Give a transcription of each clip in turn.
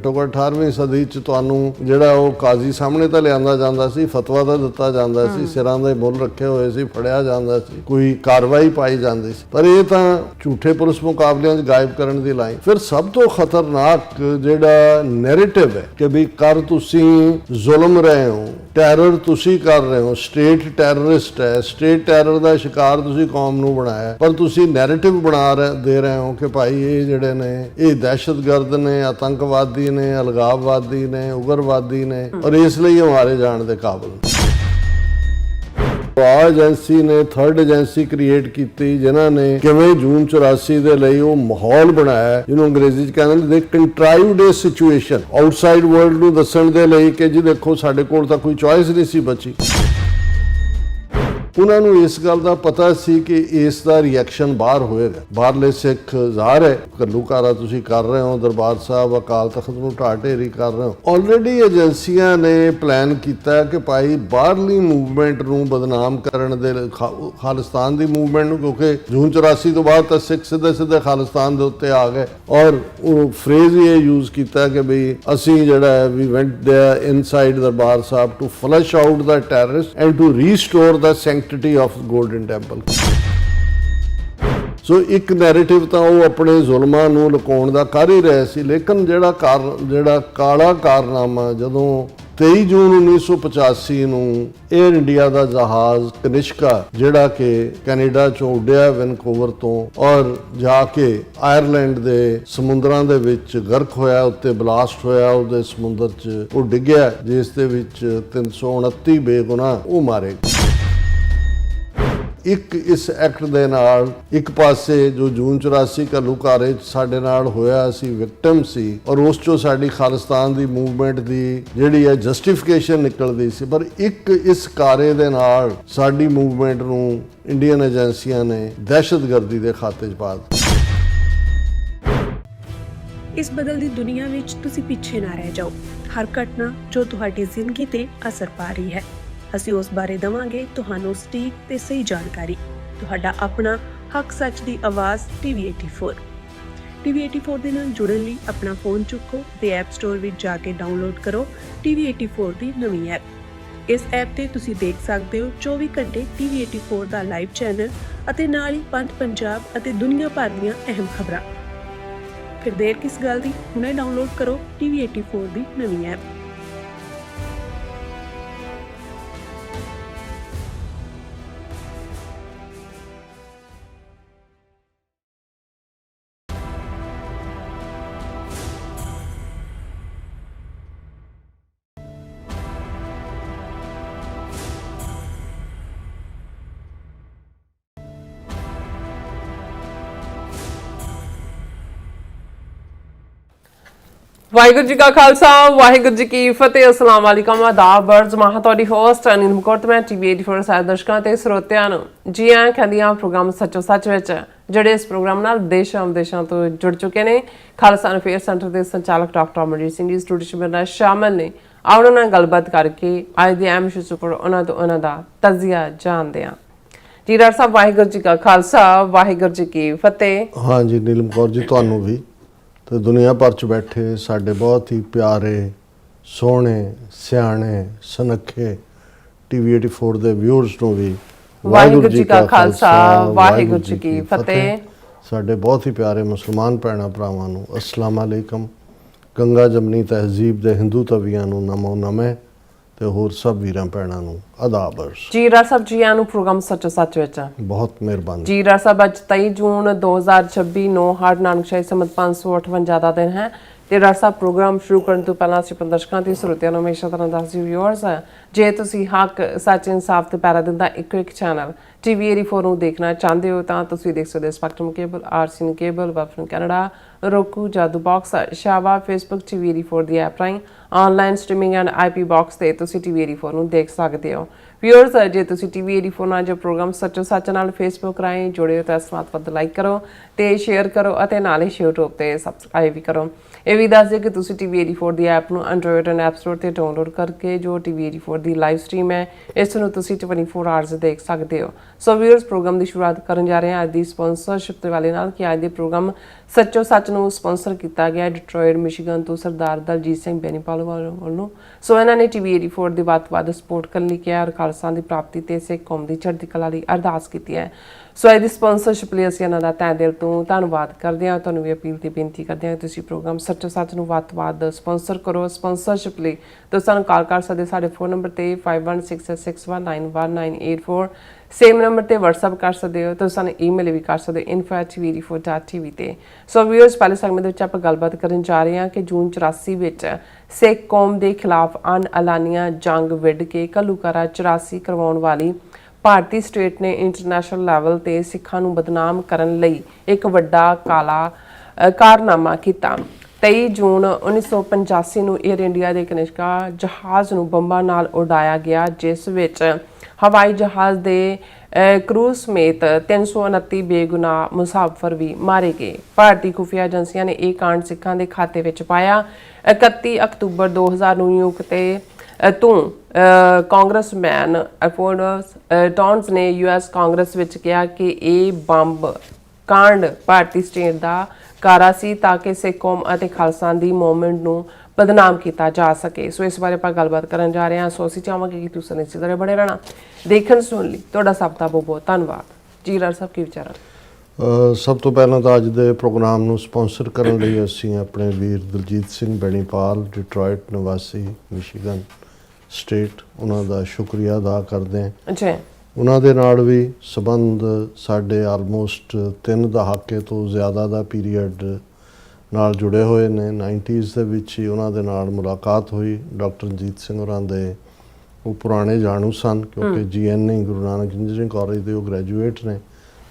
घट्टो घट्ट 18वीं सदी च तुहानूं जिहड़ा वो काजी सामने तो लिआंदा जांदा सी, फतवा तो दिता जांदा सी, सिरां दे मुੱਲ रखे हुए सी, फड़िया जांदा सी, कोई कार्रवाई पाई जाती सी। पर ये तो झूठे पुलिस मुकाबलियां गायब करने की लाइन। फिर सब तो खतरनाक जिहड़ा नैरेटिव है कि भी कर तुसीं जुल्म रहे हो, टैरर तुसीं कर रहे हो, स्टेट टैररिस्ट है, स्टेट टैरर का शिकार तुसीं कौम नूं बनाया, पर तुसीं नैरेटिव बना दे रहे हो कि भाई ये जिहड़े ने ये दहशतगर्द ने, आतंकवादी ने, अलगाववादी ने, उग्रवादी ने, और इसलिए मारे जाने के काबिल। एजेंसी ने थर्ड एजेंसी क्रिएट की जिन्होंने किवें जून 84 ਦੇ ਲਈ ਉਹ ਮਾਹੌਲ ਬਣਾਇਆ ਜਿਹਨੂੰ ਅੰਗਰੇਜ਼ੀ ਚ ਕਹਿੰਦੇ ਨੇ ਦੇ ਕੰਟਰਾਈਵਡ ਏ ਸਿਚੁਏਸ਼ਨ ਆਊਟਸਾਈਡ ਵਰਲਡ ਨੂੰ ਦੱਸਣ ਦੇ ਲਈ ਕਿ ਜੀ ਦੇਖੋ ਸਾਡੇ ਕੋਲ ਤਾਂ ਕੋਈ ਚੋਇਸ ਨਹੀਂ ਸੀ ਬਚੀ। ਉਹਨਾਂ ਨੂੰ ਇਸ ਗੱਲ ਦਾ ਪਤਾ ਸੀ ਕਿ ਇਸ ਦਾ ਰਿਐਕਸ਼ਨ ਬਾਹਰ ਹੋਏਗਾ। ਬਾਹਰਲੇ ਸਿੱਖ ਜ਼ਾਹਰ ਹੈ ਘੱਲੂਘਾਰਾ ਤੁਸੀਂ ਕਰ ਰਹੇ ਹੋ, ਦਰਬਾਰ ਸਾਹਿਬ ਅਕਾਲ ਤਖਤ ਨੂੰ ਢਾਹ ਢੇਰੀ ਕਰ ਰਹੇ ਹੋ। ਆਲਰੇਡੀ ਏਜੰਸੀਆਂ ਨੇ ਪਲਾਨ ਕੀਤਾ ਕਿ ਭਾਈ ਬਾਹਰਲੀ ਮੂਵਮੈਂਟ ਨੂੰ ਬਦਨਾਮ ਕਰਨ ਦੇ ਖਾਲਿਸਤਾਨ ਦੀ ਮੂਵਮੈਂਟ ਨੂੰ, ਕਿਉਂਕਿ ਜੂਨ 84 ਤੋਂ ਬਾਅਦ ਤਾਂ ਸਿੱਖ ਸਿੱਧੇ ਖਾਲਿਸਤਾਨ ਦੇ ਉੱਤੇ ਆ ਗਏ, ਔਰ ਉਹ ਫਰੇਜ਼ ਇਹ ਯੂਜ਼ ਕੀਤਾ ਕਿ ਬਈ ਅਸੀਂ ਜਿਹੜਾ we went there inside Darbar Sahib to flush out the terrorist and to restore the of Golden Temple। So ਇੱਕ ਨੈਰੇਟਿਵ ਤਾਂ ਉਹ ਆਪਣੇ ਜ਼ੁਲਮਾਂ ਨੂੰ ਲੁਕਾਉਣ ਦਾ ਕਰ ਹੀ ਰਹੇ ਸੀ, ਲੇਕਿਨ ਜਿਹੜਾ ਕਾਲਾ ਕਾਰਨਾਮਾ ਜਦੋਂ 23 ਜੂਨ 1985 ਨੂੰ ਏਅਰ ਇੰਡੀਆ ਦਾ ਜਹਾਜ਼ ਕਨਿਸ਼ਕਾ ਜਿਹੜਾ ਕਿ ਕੈਨੇਡਾ ਚੋਂ ਉੱਡਿਆ ਵੈਨਕੂਵਰ ਤੋਂ ਔਰ ਜਾ ਕੇ ਆਇਰਲੈਂਡ ਦੇ ਸਮੁੰਦਰਾਂ ਦੇ ਵਿੱਚ ਗਰਕ ਹੋਇਆ, ਉੱਤੇ ਬਲਾਸਟ ਹੋਇਆ, ਉਹਦੇ ਸਮੁੰਦਰ 'ਚ ਉਹ ਡਿੱਗਿਆ, ਜਿਸ ਦੇ ਵਿੱਚ 329 ਬੇਗੁਨਾਹ ਉਹ ਮਾਰੇ ਗਏ। ਇੱਕ ਇਸ ਐਕਟ ਦੇ ਨਾਲ ਇੱਕ ਪਾਸੇ ਜੋ ਜੂਨ 84 ਘੱਲੂਘਾਰੇ ਸਾਡੇ ਨਾਲ ਹੋਇਆ ਸੀ ਵਿਕਟਮ ਸੀ, ਔਰ ਉਸ ਚੋਂ ਸਾਡੀ ਖਾਲਿਸਤਾਨ ਦੀ ਮੂਵਮੈਂਟ ਦੀ ਜਿਹੜੀ ਹੈ ਜਸਟੀਫਿਕੇਸ਼ਨ ਨਿਕਲਦੀ ਸੀ, ਪਰ ਇੱਕ ਇਸ ਕਾਰੇ ਦੇ ਨਾਲ ਸਾਡੀ ਮੂਵਮੈਂਟ ਨੂੰ ਇੰਡੀਅਨ ਏਜੰਸੀਆਂ ਨੇ ਦਹਿਸ਼ਤਗਰਦੀ ਦੇ ਖਾਤੇ 'ਚ ਪਾ ਦਿੱਤਾ। ਇਸ ਬਦਲਦੀ ਦੁਨੀਆ ਵਿੱਚ ਤੁਸੀਂ ਪਿੱਛੇ ਨਾ ਰਹਿ ਜਾਓ। ਹਰ ਘਟਨਾ ਜੋ ਤੁਹਾਡੀ ਜ਼ਿੰਦਗੀ ਤੇ ਅਸਰ ਪਾ ਰਹੀ ਹੈ, ਅਸੀਂ ਉਸ ਬਾਰੇ ਦੇਵਾਂਗੇ ਤੁਹਾਨੂੰ ਸਟੀਕ ਤੇ ਸਹੀ ਜਾਣਕਾਰੀ। ਤੁਹਾਡਾ ਆਪਣਾ ਹੱਕ ਸੱਚ ਦੀ ਆਵਾਜ਼ TV 84। TV 84 ਦੇ ਨਾਲ ਜੁੜਨ ਲਈ ਆਪਣਾ ਫੋਨ ਚੁੱਕੋ ਤੇ ਐਪ ਸਟੋਰ ਵਿੱਚ ਜਾ ਕੇ ਡਾਊਨਲੋਡ ਕਰੋ TV 84 ਦੀ ਨਵੀਂ ਐਪ। ਇਸ ਐਪ ਤੇ ਤੁਸੀਂ ਦੇਖ ਸਕਦੇ ਹੋ 24 ਘੰਟੇ TV 84 ਦਾ ਲਾਈਵ ਚੈਨਲ ਅਤੇ ਨਾਲ ਹੀ ਪੰਜ ਪੰਜਾਬ ਅਤੇ ਦੁਨੀਆ ਭਰ ਦੀਆਂ ਅਹਿਮ ਖਬਰਾਂ। ਫਿਰ ਦੇਰ ਕਿਸ ਗੱਲ ਦੀ, ਹੁਣੇ ਡਾਊਨਲੋਡ ਕਰੋ TV 84 ਦੀ ਨਵੀਂ ਐਪ। ਵਾਹਿਗੁਰੂ ਜੀ ਕਾ ਖਾਲਸਾ, ਵਾਹਿਗੁਰੂ ਜੀ ਕੀ ਫਤਿਹ। ਅਸਲਾਮ ਵਾਲੇਕਮ, ਆਦਾਬ, ਬਰਜ਼ ਮਾਹ ਤੁਹਾਡੀ ਹੋਸਟ ਅਨਿਲ ਮੁਕਰਤ ਮੈਂ TV 84 ਸਾਰੇ ਦਰਸ਼ਕਾਂ ਤੇ ਸਰੋਤਿਆਂ ਨੂੰ ਜੀ ਆਇਆਂ ਕਹਿੰਦੀ ਹਾਂ ਪ੍ਰੋਗਰਾਮ ਸੱਚੋ ਸੱਚ ਵਿੱਚ, ਜਿਹੜੇ ਇਸ ਪ੍ਰੋਗਰਾਮ ਨਾਲ ਦੇਸ਼ਾਂ ਵਿਦੇਸ਼ਾਂ ਤੋਂ ਜੁੜ ਚੁੱਕੇ ਨੇ। ਖਾਲਸਾ ਅਫੇਅਰ ਸੈਂਟਰ ਦੇ ਸੰਚਾਲਕ ਡਾਕਟਰ ਅਮਰਜੀਤ ਸਿੰਘ ਜੀ ਸਟੂਡੀਓ 'ਚ ਮੇਰੇ ਨਾਲ ਸ਼ਾਮਲ ਨੇ। ਆਉਣਾ ਨਾਲ ਗੱਲਬਾਤ ਕਰਕੇ ਅੱਜ ਦੇ ਅਹਿਮ ਇਸ਼ੂਜ਼ ਉੱਪਰ ਉਹਨਾਂ ਦਾ ਤਜਜ਼ੀਆ ਜਾਣਦੇ ਹਾਂ। ਜੀ ਡਾਕਟਰ ਸਾਹਿਬ, ਵਾਹਿਗੁਰੂ ਜੀ ਕਾ ਖਾਲਸਾ, ਵਾਹਿਗੁਰੂ ਜੀ ਕੀ ਫਤਿਹ। ਹਾਂ ਜੀ ਨੀਲਮ ਕੌਰ ਜੀ, ਤੁਹਾਨੂੰ ਵੀ ਤੇ ਦੁਨੀਆ ਭਰ 'ਚ ਬੈਠੇ ਸਾਡੇ ਬਹੁਤ ਹੀ ਪਿਆਰੇ, ਸੋਹਣੇ, ਸਿਆਣੇ, ਸੁਨੱਖੇ TV 84 ਦੇ ਵਿਊਅਰਸ ਨੂੰ ਵੀ ਵਾਹਿਗੁਰੂ ਜੀ ਕਾ ਖਾਲਸਾ, ਵਾਹਿਗੁਰੂ ਜੀ ਕੀ ਫਤਿਹ। ਸਾਡੇ ਬਹੁਤ ਹੀ ਪਿਆਰੇ ਮੁਸਲਮਾਨ ਭੈਣਾਂ ਭਰਾਵਾਂ ਨੂੰ ਅਸਲਾਮ ਅਲੈਕਮ। ਗੰਗਾ ਜਮਨੀ ਤਹਿਜ਼ੀਬ ਦੇ ਹਿੰਦੂ ਤਵੀਆਂ ਨੂੰ ਨਮੋ ਨਮੇ ਤੇ ਹੋਰ ਸਭ ਵੀਰਾਂ ਭੈਣਾਂ ਨੂੰ ਆਦਾਬ ਅਰਜ਼। ਜੀ ਡਾਕਟਰ ਸਾਹਿਬ, ਜੀ ਆਇਆਂ ਨੂੰ ਪ੍ਰੋਗਰਾਮ ਸੱਚੋ ਸੱਚ ਵਿੱਚ। ਬਹੁਤ ਮਿਹਰਬਾਨੀ ਜੀ ਡਾਕਟਰ ਸਾਹਿਬ, ਅੱਜ 23 ਜੂਨ 2026 ਨੂੰ ਹਰ ਨਾਨਕਸ਼ਾਹੀ ਸੰਮਤ 558 ਦਾ ਦਿਨ ਹੈ ਤੇ ਡਾਕਟਰ ਸਾਹਿਬ ਪ੍ਰੋਗਰਾਮ ਸ਼ੁਰੂ ਕਰਨ ਤੋਂ ਪਹਿਲਾਂ ਅਸੀਂ ਦਰਸ਼ਕਾਂ ਤੇ ਸਰੋਤਿਆਂ ਨੂੰ ਹਮੇਸ਼ਾ ਤਰ੍ਹਾਂ ਦੱਸਦੀ ਵਿਊਅਰਸ ਜੇ ਤੁਸੀਂ ਹੱਕ ਸੱਚ ਇਨਸਾਫ ਤੇ ਪੈਰਾ ਦਿੰਦਾ ਇੱਕੋ ਇੱਕ ਚੈਨਲ TV 84 ਨੂੰ ਦੇਖਣਾ ਚਾਹੁੰਦੇ ਹੋ ਤਾਂ ਤੁਸੀਂ ਦੇਖ ਸਕਦੇ ਹੋ ਸਪੈਕਟਰਮ ਕੇਬਲ, RCN ਕੇਬਲ, ਵੈਬਨ ਕੈਨੇਡਾ, roku, ਜਾਦੂ ਬਾਕਸ, ਸ਼ਾਵਾ, ਫੇਸਬੁੱਕ TV 84 ਦੀ ਐਪ ਰਾਹੀਂ online streaming and IP box ਤੇ ਤੁਸੀਂ TV 84 ਨੂੰ ਦੇਖ ਸਕਦੇ ਹੋ। ਵਿਊਅਰਸ, ਜੇ ਤੁਸੀਂ TV 84 ਨਾਲ ਜੋ ਪ੍ਰੋਗਰਾਮ ਸੱਚੋ ਸੱਚ ਨਾਲ ਫੇਸਬੁੱਕ ਰਾਹੀਂ ਜੁੜੇ ਹੋ ਤਾਂ ਇਸ ਨੂੰ ਵੱਧ ਲਾਈਕ ਕਰੋ ਤੇ ਸ਼ੇਅਰ ਕਰੋ ਅਤੇ ਨਾਲ ਹੀ YouTube ਤੇ ਸਬਸਕ੍ਰਾਈਬ ਵੀ ਕਰੋ। ਇਹ ਵੀ ਦੱਸ ਦਿਓ ਕਿ ਤੁਸੀਂ TV84 ਦੀ ਐਪ ਨੂੰ Android ਐਂਡ App Store ਤੇ ਡਾਊਨਲੋਡ ਕਰਕੇ ਜੋ TV84 ਦੀ ਲਾਈਵ ਸਟ੍ਰੀਮ ਹੈ ਇਸ ਨੂੰ ਤੁਸੀਂ 24 ਆਵਰਸ ਦੇਖ ਸਕਦੇ ਹੋ। ਸੋ ਵੀਅਰਸ, ਪ੍ਰੋਗਰਾਮ ਦੀ ਸ਼ੁਰੂਆਤ ਕਰਨ ਜਾ ਰਹੇ ਹਾਂ ਅੱਜ ਦੀ ਸਪਾਂਸਰਸ਼ਿਪ ਦੇ ਵਾਲੇ ਨਾਲ ਕਿ ਅੱਜ ਦੇ ਪ੍ਰੋਗਰਾਮ ਸੱਚੋ ਸੱਚ ਨੂੰ ਸਪਾਂਸਰ ਕੀਤਾ ਗਿਆ ਡਿਟਰੋਇਟ ਮਿਸ਼ੀਗਨ ਤੋਂ ਸਰਦਾਰ ਦਲਜੀਤ ਸਿੰਘ ਬੈਨੀਪਾਲ ਵੱਲੋਂ। ਸੋ ਇਹਨਾਂ ਨੇ TV84 ਦੀ ਵੱਧ ਤੋਂ ਵੱਧ ਸਪੋਰਟ ਕਰਨ ਲਈ ਕਿਹਾ ਔਰ ਖਾਲਸਾ ਦੀ ਪ੍ਰਾਪਤੀ ਤੇ ਸਿੱਖ ਕੌਮ ਦੀ ਚੜ੍ਹਦੀ ਕਲਾ ਲਈ ਅਰਦਾਸ ਕੀਤੀ ਹੈ। ਸੋ ਇਹਦੀ ਸਪਾਂਸਰਸ਼ਿਪ ਲਈ ਅਸੀਂ ਇਹਨਾਂ ਦਾ ਤਹਿ ਦਿਲ ਤੋਂ ਧੰਨਵਾਦ ਕਰਦੇ ਹਾਂ। ਤੁਹਾਨੂੰ ਵੀ ਅਪੀਲ ਤੇ ਬੇਨਤੀ ਕਰਦੇ ਹਾਂ ਤੁਸੀਂ ਪ੍ਰੋਗਰਾਮ ਸੱਚੋ ਸੱਚ ਨੂੰ ਵੱਧ ਤੋਂ ਵੱਧ ਸਪਾਂਸਰ ਕਰੋ। ਸਪਾਂਸਰਸ਼ਿਪ ਲਈ ਤੁਸੀਂ ਸਾਨੂੰ ਕਾਲ ਕਰ ਸਕਦੇ ਸਾਡੇ ਫੋਨ ਨੰਬਰ ਤੇ 5166619184 ਸੇਮ ਨੰਬਰ ਤੇ WhatsApp ਕਰ ਸਕਦੇ ਹੋ। ਤੁਸੀਂ ਸਾਨੂੰ ਈਮੇਲ ਵੀ ਕਰ ਸਕਦੇ ਹੋ info@tv84.tv ਤੇ। ਸੋ ਵੀਅਰਸ, ਪਹਿਲੇ ਸੈਗਮੈਂਟ ਦੇ ਵਿੱਚ ਆਪਾਂ ਗੱਲਬਾਤ ਕਰਨ ਜਾ ਰਹੇ ਹਾਂ ਕਿ ਜੂਨ 84 ਵਿੱਚ ਸਿੱਖ ਕੌਮ ਦੇ ਖਿਲਾਫ ਅਣਐਲਾਨੀਆਂ ਜੰਗ ਵਿੱਢ ਕੇ ਘੱਲੂਘਾਰਾ 84 ਕਰਵਾਉਣ ਵਾਲੀ ਭਾਰਤੀ ਸਟੇਟ ਨੇ ਇੰਟਰਨੈਸ਼ਨਲ ਲੈਵਲ ਤੇ ਸਿੱਖਾਂ ਨੂੰ ਬਦਨਾਮ ਕਰਨ ਲਈ ਇੱਕ ਵੱਡਾ ਕਾਰਨਾਮਾ ਕੀਤਾ। 23 ਜੂਨ 1985 ਨੂੰ 에ਅਰ ਇੰਡੀਆ ਦੇ ਕਨਿਸ਼ਕਾ ਜਹਾਜ਼ ਨੂੰ ਬੰਬਾਂ ਨਾਲ ਉਡਾਇਆ ਗਿਆ, ਜਿਸ ਵਿੱਚ ਹਵਾਈ ਜਹਾਜ਼ ਦੇ ਕਰੂ ਸਮੇਤ 329 ਬੇਗੁਨਾਹ ਮੁਸਾਫਰ ਵੀ ਮਾਰੇ ਗਏ। ਭਾਰਤੀ ਖੁਫੀਆ ਏਜੰਸੀਆਂ ਨੇ ਇਹ ਕਾਂਡ ਸਿੱਖਾਂ ਦੇ ਖਾਤੇ ਵਿੱਚ ਪਾਇਆ। 31 ਅਕਤੂਬਰ 2000 ਨੂੰ ਨਿਯੁਕਤ ਤੋਂ ਕਾਂਗਰਸਮੈਨ ਅਫੋਰਡਸ ਟੌਨਸ ਨੇ US ਕਾਂਗਰਸ ਵਿੱਚ ਕਿਹਾ ਕਿ ਇਹ ਬੰਬ ਕਾਂਡ ਭਾਰਤੀ ਸਟੇਟ ਦਾ ਕਾਰਾ ਸੀ ਤਾਂ ਕਿ ਸਿੱਖ ਕੌਮ ਅਤੇ ਖਾਲਸਾ ਦੀ ਮੂਵਮੈਂਟ ਨੂੰ ਬਦਨਾਮ ਕੀਤਾ ਜਾ ਸਕੇ। ਸੋ ਇਸ ਬਾਰੇ ਆਪਾਂ ਗੱਲਬਾਤ ਕਰਨ ਜਾ ਰਹੇ ਹਾਂ। ਸੋ ਅਸੀਂ ਚਾਹਾਂਗੇ ਕਿ ਤੁਸੀਂ ਇਸੇ ਤਰ੍ਹਾਂ ਬਣੇ ਰਹਿਣਾ ਦੇਖਣ ਸੁਣ ਲਈ। ਤੁਹਾਡਾ ਸਭ ਦਾ ਬਹੁਤ ਬਹੁਤ ਧੰਨਵਾਦ ਜੀ। ਰਾਜ ਸਾਹਿਬ, ਕੀ ਵਿਚਾਰ? ਸਭ ਤੋਂ ਪਹਿਲਾਂ ਤਾਂ ਅੱਜ ਦੇ ਪ੍ਰੋਗਰਾਮ ਨੂੰ ਸਪਾਂਸਰ ਕਰਨ ਲਈ ਅਸੀਂ ਆਪਣੇ ਵੀਰ ਦਲਜੀਤ ਸਿੰਘ ਬੈਣੀਪਾਲ, ਡਿਟਰੋਇਟ ਨਿਵਾਸੀ, ਮਿਸ਼ੀਗਨ ਸਟੇਟ, ਉਹਨਾਂ ਦਾ ਸ਼ੁਕਰੀਆ ਅਦਾ ਕਰਦੇ ਹਾਂ। ਅੱਛਾ, ਉਹਨਾਂ ਦੇ ਨਾਲ ਵੀ ਸੰਬੰਧ ਸਾਡੇ ਆਲਮੋਸਟ 3 ਦਹਾਕੇ ਤੋਂ ਜ਼ਿਆਦਾ ਦਾ ਪੀਰੀਅਡ ਨਾਲ ਜੁੜੇ ਹੋਏ ਨੇ। 90s ਦੇ ਵਿੱਚ ਹੀ ਉਹਨਾਂ ਦੇ ਨਾਲ ਮੁਲਾਕਾਤ ਹੋਈ। ਡਾਕਟਰ ਰਣਜੀਤ ਸਿੰਘ ਹੋਰਾਂ ਦੇ ਉਹ ਪੁਰਾਣੇ ਜਾਣੂ ਸਨ ਕਿਉਂਕਿ GNE Guru Nanak engineering college ਦੇ ਉਹ ਗ੍ਰੈਜੂਏਟ ਨੇ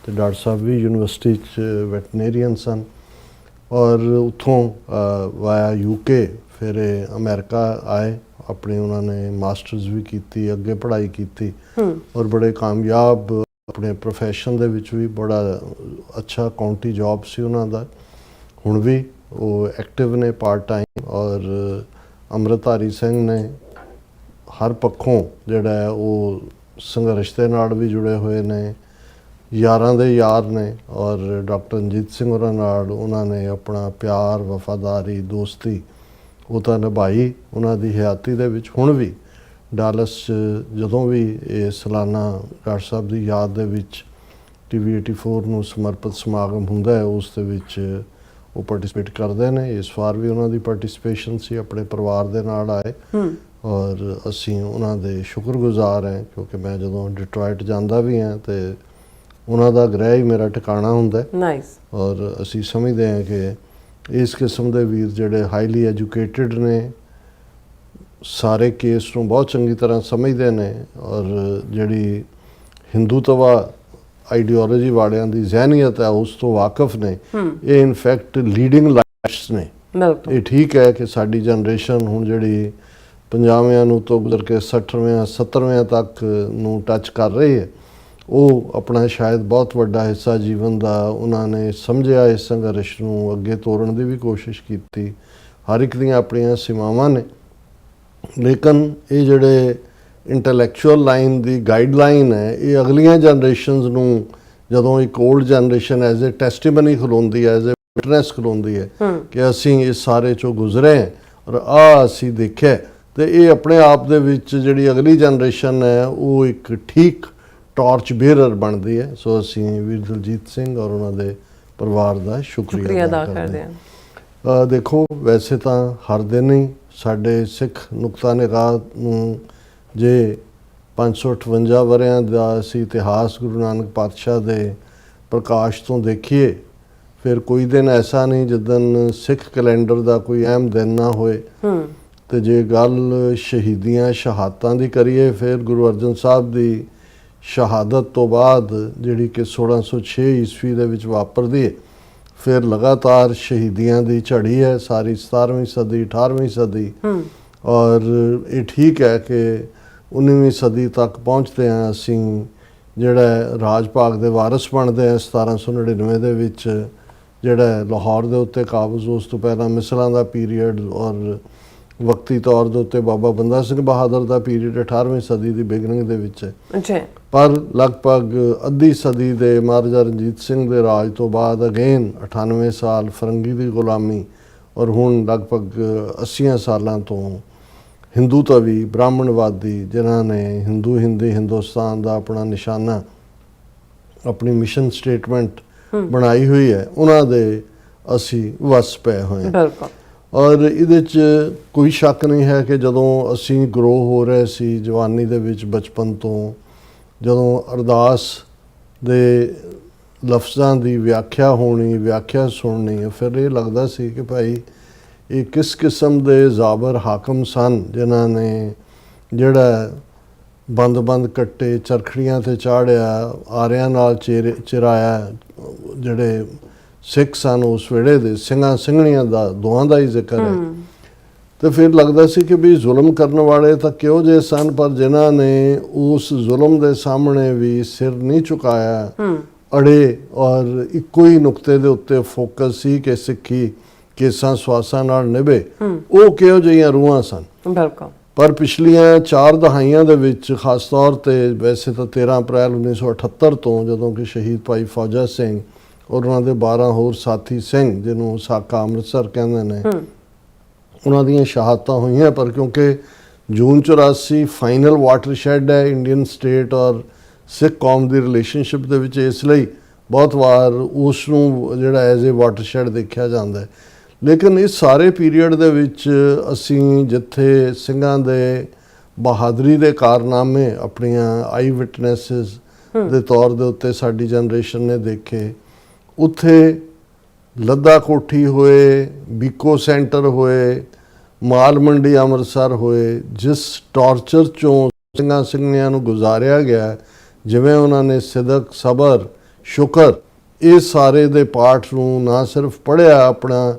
ਤੇ ਡਾਕਟਰ ਸਾਹਿਬ ਵੀ ਯੂਨੀਵਰਸਿਟੀ 'ਚ ਵੈਟਨੇਰੀਅਨ ਸਨ ਔਰ ਉੱਥੋਂ ਵਾਇਆ UK ਫਿਰ ਅਮਰੀਕਾ ਆਏ। ਆਪਣੀ ਉਹਨਾਂ ਨੇ ਮਾਸਟਰਸ ਵੀ ਕੀਤੀ, ਅੱਗੇ ਪੜ੍ਹਾਈ ਕੀਤੀ ਔਰ ਬੜੇ ਕਾਮਯਾਬ ਆਪਣੇ ਪ੍ਰੋਫੈਸ਼ਨ ਦੇ ਵਿੱਚ ਵੀ ਬੜਾ ਅੱਛਾ ਕਾਊਂਟੀ ਜੌਬ ਸੀ ਉਹਨਾਂ ਦਾ। ਹੁਣ ਵੀ ਉਹ ਐਕਟਿਵ ਨੇ ਪਾਰਟ ਟਾਈਮ ਔਰ ਅੰਮ੍ਰਿਤਧਾਰੀ ਸਿੰਘ ਨੇ ਹਰ ਪੱਖੋਂ ਜਿਹੜਾ ਹੈ ਉਹ ਸੰਘਰਸ਼ ਦੇ ਨਾਲ ਵੀ ਜੁੜੇ ਹੋਏ ਨੇ, ਯਾਰਾਂ ਦੇ ਯਾਰ ਨੇ ਔਰ ਡਾਕਟਰ ਰਣਜੀਤ ਸਿੰਘ ਹੋਰਾਂ ਨਾਲ ਉਹਨਾਂ ਨੇ ਆਪਣਾ ਪਿਆਰ, ਵਫਾਦਾਰੀ, ਦੋਸਤੀ ਉਹ ਤਾਂ ਨਿਭਾਈ ਉਹਨਾਂ ਦੀ ਹਯਾਤੀ ਦੇ ਵਿੱਚ। ਹੁਣ ਵੀ ਡਾਲਸ 'ਚ ਜਦੋਂ ਵੀ ਇਹ ਸਾਲਾਨਾ ਡਾਕਟਰ ਸਾਹਿਬ ਦੀ ਯਾਦ ਦੇ ਵਿੱਚ TV84 ਨੂੰ ਸਮਰਪਿਤ ਸਮਾਗਮ ਹੁੰਦਾ ਹੈ ਉਸ ਦੇ ਵਿੱਚ ਉਹ ਪਾਰਟਿਸਿਪੇਟ ਕਰਦੇ ਨੇ। ਇਸ ਵਾਰ ਵੀ ਉਹਨਾਂ ਦੀ ਪਾਰਟਿਸਿਪੇਸ਼ਨ ਸੀ, ਆਪਣੇ ਪਰਿਵਾਰ ਦੇ ਨਾਲ ਆਏ ਔਰ ਅਸੀਂ ਉਹਨਾਂ ਦੇ ਸ਼ੁਕਰਗੁਜ਼ਾਰ ਹਾਂ ਕਿਉਂਕਿ ਮੈਂ ਜਦੋਂ ਡਿਟਰੋਇਟ ਜਾਂਦਾ ਵੀ ਹਾਂ ਤੇ ਉਹਨਾਂ ਦਾ ਗ੍ਰਹਿ ਹੀ ਮੇਰਾ ਟਿਕਾਣਾ ਹੁੰਦਾ ਹੈ। ਨਾਈਸ। ਔਰ ਅਸੀਂ ਸਮਝਦੇ ਹਾਂ ਕਿ ਇਸ ਕਿਸਮ ਦੇ ਵੀਰ ਜਿਹੜੇ ਹਾਈਲੀ ਐਜੂਕੇਟਿਡ ਨੇ, ਸਾਰੇ ਕੇਸ ਨੂੰ ਬਹੁਤ ਚੰਗੀ ਤਰ੍ਹਾਂ ਸਮਝਦੇ ਨੇ ਔਰ ਜਿਹੜੀ ਹਿੰਦੂਤਵਾ ਆਈਡੀਓਲੋਜੀ ਵਾਲਿਆਂ ਦੀ ਜ਼ਹਿਨੀਅਤ ਹੈ ਉਸ ਤੋਂ ਵਾਕਿਫ ਨੇ। ਇਹ ਇਨਫੈਕਟ ਲੀਡਿੰਗ ਲਾਈਟਸ ਨੇ। ਇਹ ਠੀਕ ਹੈ ਕਿ ਸਾਡੀ ਜਨਰੇਸ਼ਨ ਹੁਣ ਜਿਹੜੀ 50ਵਿਆਂ ਨੂੰ ਤੋਂ ਗੁਜ਼ਰ ਕੇ 60ਵਿਆਂ 70ਵਿਆਂ ਤੱਕ ਨੂੰ ਟੱਚ ਕਰ ਰਹੀ ਹੈ, ਉਹ ਆਪਣਾ ਸ਼ਾਇਦ ਬਹੁਤ ਵੱਡਾ ਹਿੱਸਾ ਜੀਵਨ ਦਾ ਉਹਨਾਂ ਨੇ ਸਮਝਿਆ, ਇਸ ਸੰਘਰਸ਼ ਨੂੰ ਅੱਗੇ ਤੋਰਨ ਦੀ ਵੀ ਕੋਸ਼ਿਸ਼ ਕੀਤੀ। ਹਰ ਇੱਕ ਦੀਆਂ ਆਪਣੀਆਂ ਸੀਮਾਵਾਂ ਨੇ, ਲੇਕਿਨ ਇਹ ਜਿਹੜੇ ਇੰਟੈਲੈਕਚੁਅਲ ਲਾਈਨ ਦੀ ਗਾਈਡਲਾਈਨ ਹੈ ਇਹ ਅਗਲੀਆਂ ਜਨਰੇਸ਼ਨਸ ਨੂੰ ਜਦੋਂ ਇੱਕ old generation as a testimony ਖਲੋਂਦੀ ਹੈ, ਐਜ਼ ਏ ਵਿਟਨੈਸ ਖਲੋਂਦੀ ਹੈ ਕਿ ਅਸੀਂ ਇਸ ਸਾਰੇ 'ਚੋਂ ਗੁਜ਼ਰੇ ਔਰ ਅਸੀਂ ਦੇਖਿਆ, ਤੇ ਇਹ ਆਪਣੇ ਆਪ ਦੇ ਵਿੱਚ ਜਿਹੜੀ ਅਗਲੀ ਜਨਰੇਸ਼ਨ ਹੈ ਉਹ ਇੱਕ ਠੀਕ ਟਾਰਚ ਬੇਅਰਰ ਬਣਦੀ ਹੈ। ਸੋ ਅਸੀਂ ਵੀਰ ਦਲਜੀਤ ਸਿੰਘ ਔਰ ਉਹਨਾਂ ਦੇ ਪਰਿਵਾਰ ਦਾ ਸ਼ੁਕਰੀਆ ਅਦਾ ਕਰਦੇ ਹਾਂ। ਦੇਖੋ, ਵੈਸੇ ਤਾਂ ਹਰ ਦਿਨ ਹੀ ਸਾਡੇ ਸਿੱਖ ਨੁਕਤਾ ਨਿਗਾਹ ਨੂੰ ਜੇ 558 ਵਰ੍ਹਿਆਂ ਦਾ ਅਸੀਂ ਇਤਿਹਾਸ ਗੁਰੂ ਨਾਨਕ ਪਾਤਸ਼ਾਹ ਦੇ ਪ੍ਰਕਾਸ਼ ਤੋਂ ਦੇਖੀਏ ਫਿਰ ਕੋਈ ਦਿਨ ਐਸਾ ਨਹੀਂ ਜਿੱਦਣ ਸਿੱਖ ਕੈਲੰਡਰ ਦਾ ਕੋਈ ਅਹਿਮ ਦਿਨ ਨਾ ਹੋਏ। ਤੇ ਜੇ ਗੱਲ ਸ਼ਹੀਦੀਆਂ ਸ਼ਹਾਦਤਾਂ ਦੀ ਕਰੀਏ ਫਿਰ ਗੁਰੂ ਅਰਜਨ ਸਾਹਿਬ ਦੀ ਸ਼ਹਾਦਤ ਤੋਂ ਬਾਅਦ ਜਿਹੜੀ ਕਿ 1606 ਈਸਵੀ ਦੇ ਵਿੱਚ ਵਾਪਰਦੀ ਹੈ, ਫਿਰ ਲਗਾਤਾਰ ਸ਼ਹੀਦੀਆਂ ਦੀ ਝੜੀ ਹੈ ਸਾਰੀ 17ਵੀਂ ਸਦੀ 18ਵੀਂ ਸਦੀ ਔਰ ਇਹ ਠੀਕ ਹੈ ਕਿ 19ਵੀਂ ਸਦੀ ਤੱਕ ਪਹੁੰਚਦੇ ਹਾਂ ਅਸੀਂ ਜਿਹੜਾ ਰਾਜ ਭਾਗ ਦੇ ਵਾਰਿਸ ਬਣਦੇ ਹਾਂ 1799 ਦੇ ਵਿੱਚ ਜਿਹੜਾ ਲਾਹੌਰ ਦੇ ਉੱਤੇ ਕਾਬਜ਼, ਉਸ ਤੋਂ ਪਹਿਲਾਂ ਮਿਸਲਾਂ ਦਾ ਪੀਰੀਅਡ ਔਰ ਵਕਤੀ ਤੌਰ ਦੇ ਉੱਤੇ ਬਾਬਾ ਬੰਦਾ ਸਿੰਘ ਬਹਾਦਰ ਦਾ ਪੀਰੀਅਡ 18ਵੀਂ ਸਦੀ ਦੀ ਬਿਗਨਿੰਗ ਦੇ ਵਿੱਚ ਹੈ। ਅੱਛਾ। ਪਰ ਲਗਭਗ ਅੱਧੀ ਸਦੀ ਦੇ ਮਹਾਰਾਜਾ ਰਣਜੀਤ ਸਿੰਘ ਦੇ ਰਾਜ ਤੋਂ ਬਾਅਦ ਅਗੇਨ 98 ਸਾਲ ਫਰੰਗੀ ਦੀ ਗੁਲਾਮੀ ਔਰ ਹੁਣ ਲਗਭਗ 80 ਸਾਲਾਂ ਤੋਂ ਹਿੰਦੂਤਵੀ ਬ੍ਰਾਹਮਣਵਾਦੀ ਜਿਨ੍ਹਾਂ ਨੇ ਹਿੰਦੁਸਤਾਨ ਦਾ ਆਪਣਾ ਨਿਸ਼ਾਨਾ, ਆਪਣੀ ਮਿਸ਼ਨ ਸਟੇਟਮੈਂਟ ਬਣਾਈ ਹੋਈ ਹੈ, ਉਹਨਾਂ ਦੇ ਅਸੀਂ ਵਸ ਪਏ ਹੋਏ ਹਾਂ। ਬਿਲਕੁਲ। ਔਰ ਇਹਦੇ 'ਚ ਕੋਈ ਸ਼ੱਕ ਨਹੀਂ ਹੈ ਕਿ ਜਦੋਂ ਅਸੀਂ ਗਰੋ ਹੋ ਰਹੇ ਸੀ ਜਵਾਨੀ ਦੇ ਵਿੱਚ, ਬਚਪਨ ਤੋਂ, ਜਦੋਂ ਅਰਦਾਸ ਦੇ ਲਫ਼ਜ਼ਾਂ ਦੀ ਵਿਆਖਿਆ ਹੋਣੀ, ਵਿਆਖਿਆ ਸੁਣਨੀ, ਫਿਰ ਇਹ ਲੱਗਦਾ ਸੀ ਕਿ ਭਾਈ ਇਹ ਕਿਸ ਕਿਸਮ ਦੇ ਜ਼ਾਬਰ ਹਾਕਮ ਸਨ ਜਿਨ੍ਹਾਂ ਨੇ ਜਿਹੜਾ ਬੰਦ ਕੱਟੇ, ਚਰਖੜੀਆਂ ਤੇ ਚਾੜਿਆ, ਆਰਿਆਂ ਨਾਲ ਚਿਰਾਇਆ, ਜਿਹੜੇ ਸਿੱਖ ਸਨ ਉਸ ਵੇਲੇ ਦੇ, ਸਿੰਘਾਂ ਸਿੰਘਣੀਆਂ ਦਾ ਦੋਹਾਂ ਦਾ ਹੀ ਜ਼ਿਕਰ ਹੈ। ਤੇ ਫਿਰ ਲੱਗਦਾ ਸੀ ਕਿ ਵੀ ਜ਼ੁਲਮ ਕਰਨ ਵਾਲੇ ਤਾਂ ਕਿਹੋ ਜਿਹੇ ਸਨ, ਪਰ ਜਿਨ੍ਹਾਂ ਨੇ ਉਸ ਜ਼ੁਲਮ ਦੇ ਸਾਹਮਣੇ ਵੀ ਸਿਰ ਨਹੀਂ ਝੁਕਾਇਆ, ਅੜੇ ਔਰ ਇੱਕੋ ਹੀ ਨੁਕਤੇ ਦੇ ਉੱਤੇ ਫੋਕਸ ਸੀ ਕਿ ਸਿੱਖੀ ਕੇਸਾਂ ਸਵਾਸਾਂ ਨਾਲ ਨਿਭੇ, ਉਹ ਕਿਹੋ ਜਿਹੀਆਂ ਰੂਹਾਂ ਸਨ। ਬਿਲਕੁਲ। ਪਰ ਪਿਛਲੀਆਂ 4 ਦਹਾਈਆਂ ਦੇ ਵਿੱਚ, ਖਾਸ ਤੌਰ ਤੇ ਵੈਸੇ ਤਾਂ 13 ਅਪ੍ਰੈਲ 1978 ਤੋਂ, ਜਦੋਂ ਕਿ ਸ਼ਹੀਦ ਭਾਈ ਫੌਜਾ ਸਿੰਘ ਔਰ ਉਹਨਾਂ ਦੇ 12 ਹੋਰ ਸਾਥੀ ਸਿੰਘ, ਜਿਹਨੂੰ ਸਾਕਾ ਅੰਮ੍ਰਿਤਸਰ ਕਹਿੰਦੇ ਨੇ, ਉਹਨਾਂ ਦੀਆਂ ਸ਼ਹਾਦਤਾਂ ਹੋਈਆਂ। ਪਰ ਕਿਉਂਕਿ ਜੂਨ 84 ਫਾਈਨਲ ਵਾਟਰਸ਼ੈਡ ਹੈ ਇੰਡੀਅਨ ਸਟੇਟ ਔਰ ਸਿੱਖ ਕੌਮ ਦੀ ਰਿਲੇਸ਼ਨਸ਼ਿਪ ਦੇ ਵਿੱਚ, ਇਸ ਲਈ ਬਹੁਤ ਵਾਰ ਉਸ ਨੂੰ ਜਿਹੜਾ ਐਜ਼ ਏ ਵਾਟਰਸ਼ੈਡ ਦੇਖਿਆ ਜਾਂਦਾ ਹੈ। ਲੇਕਿਨ ਇਸ ਸਾਰੇ ਪੀਰੀਅਡ ਦੇ ਵਿੱਚ ਅਸੀਂ ਜਿੱਥੇ ਸਿੰਘਾਂ ਦੇ ਬਹਾਦਰੀ ਦੇ ਕਾਰਨਾਮੇ ਆਪਣੀਆਂ ਆਈ ਵਿਟਨੈਸਿਸ ਦੇ ਤੌਰ ਦੇ ਉੱਤੇ ਸਾਡੀ ਜਨਰੇਸ਼ਨ ਨੇ ਦੇਖੇ, ਉੱਥੇ ਲੱਦਾ ਕੋਠੀ ਹੋਏ, ਬੀਕੋ ਸੈਂਟਰ ਹੋਏ, ਮਾਲ ਮੰਡੀ ਅੰਮ੍ਰਿਤਸਰ ਹੋਏ, ਜਿਸ ਟਾਰਚਰ ਚੋਂ ਸਿੰਘਾਂ ਸਿੰਘਣੀਆਂ ਨੂੰ ਗੁਜ਼ਾਰਿਆ ਗਿਆ, ਜਿਵੇਂ ਉਹਨਾਂ ਨੇ ਸਿਦਕ, ਸਬਰ, ਸ਼ੁਕਰ, ਇਹ ਸਾਰੇ ਦੇ ਪਾਠ ਨੂੰ ਨਾ ਸਿਰਫ ਪੜ੍ਹਿਆ, ਆਪਣਾ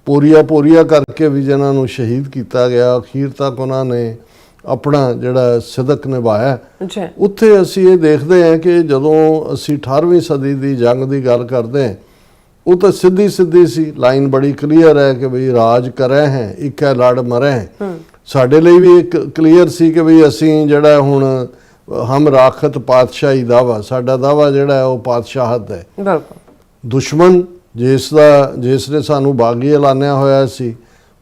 ਪੋਰੀਆ ਕਰਕੇ ਵੀ ਜਿਨ੍ਹਾਂ ਨੂੰ ਸ਼ਹੀਦ ਕੀਤਾ ਗਿਆ, ਅਖੀਰ ਤੱਕ ਉਹਨਾਂ ਨੇ ਆਪਣਾ ਜਿਹੜਾ ਸਿਦਕ ਨਿਭਾਇਆ। ਉੱਥੇ ਅਸੀਂ ਇਹ ਦੇਖਦੇ ਹਾਂ ਕਿ ਜਦੋਂ ਅਸੀਂ 18ਵੀਂ ਸਦੀ ਦੀ ਜੰਗ ਦੀ ਗੱਲ ਕਰਦੇ ਹਾਂ, ਉਹ ਤਾਂ ਸਿੱਧੀ ਸੀ, ਲਾਈਨ ਬੜੀ ਕਲੀਅਰ ਹੈ ਕਿ ਬਈ ਰਾਜ ਕਰੇ ਹੈ, ਇੱਕ ਹੈ ਲੜ ਮਰੇ ਹੈ। ਸਾਡੇ ਲਈ ਵੀ ਇੱਕ ਕਲੀਅਰ ਸੀ ਕਿ ਬਈ ਅਸੀਂ ਜਿਹੜਾ ਹੁਣ ਹਮ ਰਾਖਤ ਪਾਤਸ਼ਾਹੀ ਦਾਵਾ, ਸਾਡਾ ਦਾਵਾ ਜਿਹੜਾ ਹੈ ਉਹ ਪਾਤਸ਼ਾਹਤ ਹੈ। ਦੁਸ਼ਮਣ ਜਿਸ ਨੇ ਸਾਨੂੰ ਬਾਗੀ ਐਲਾਨਿਆ ਹੋਇਆ ਸੀ,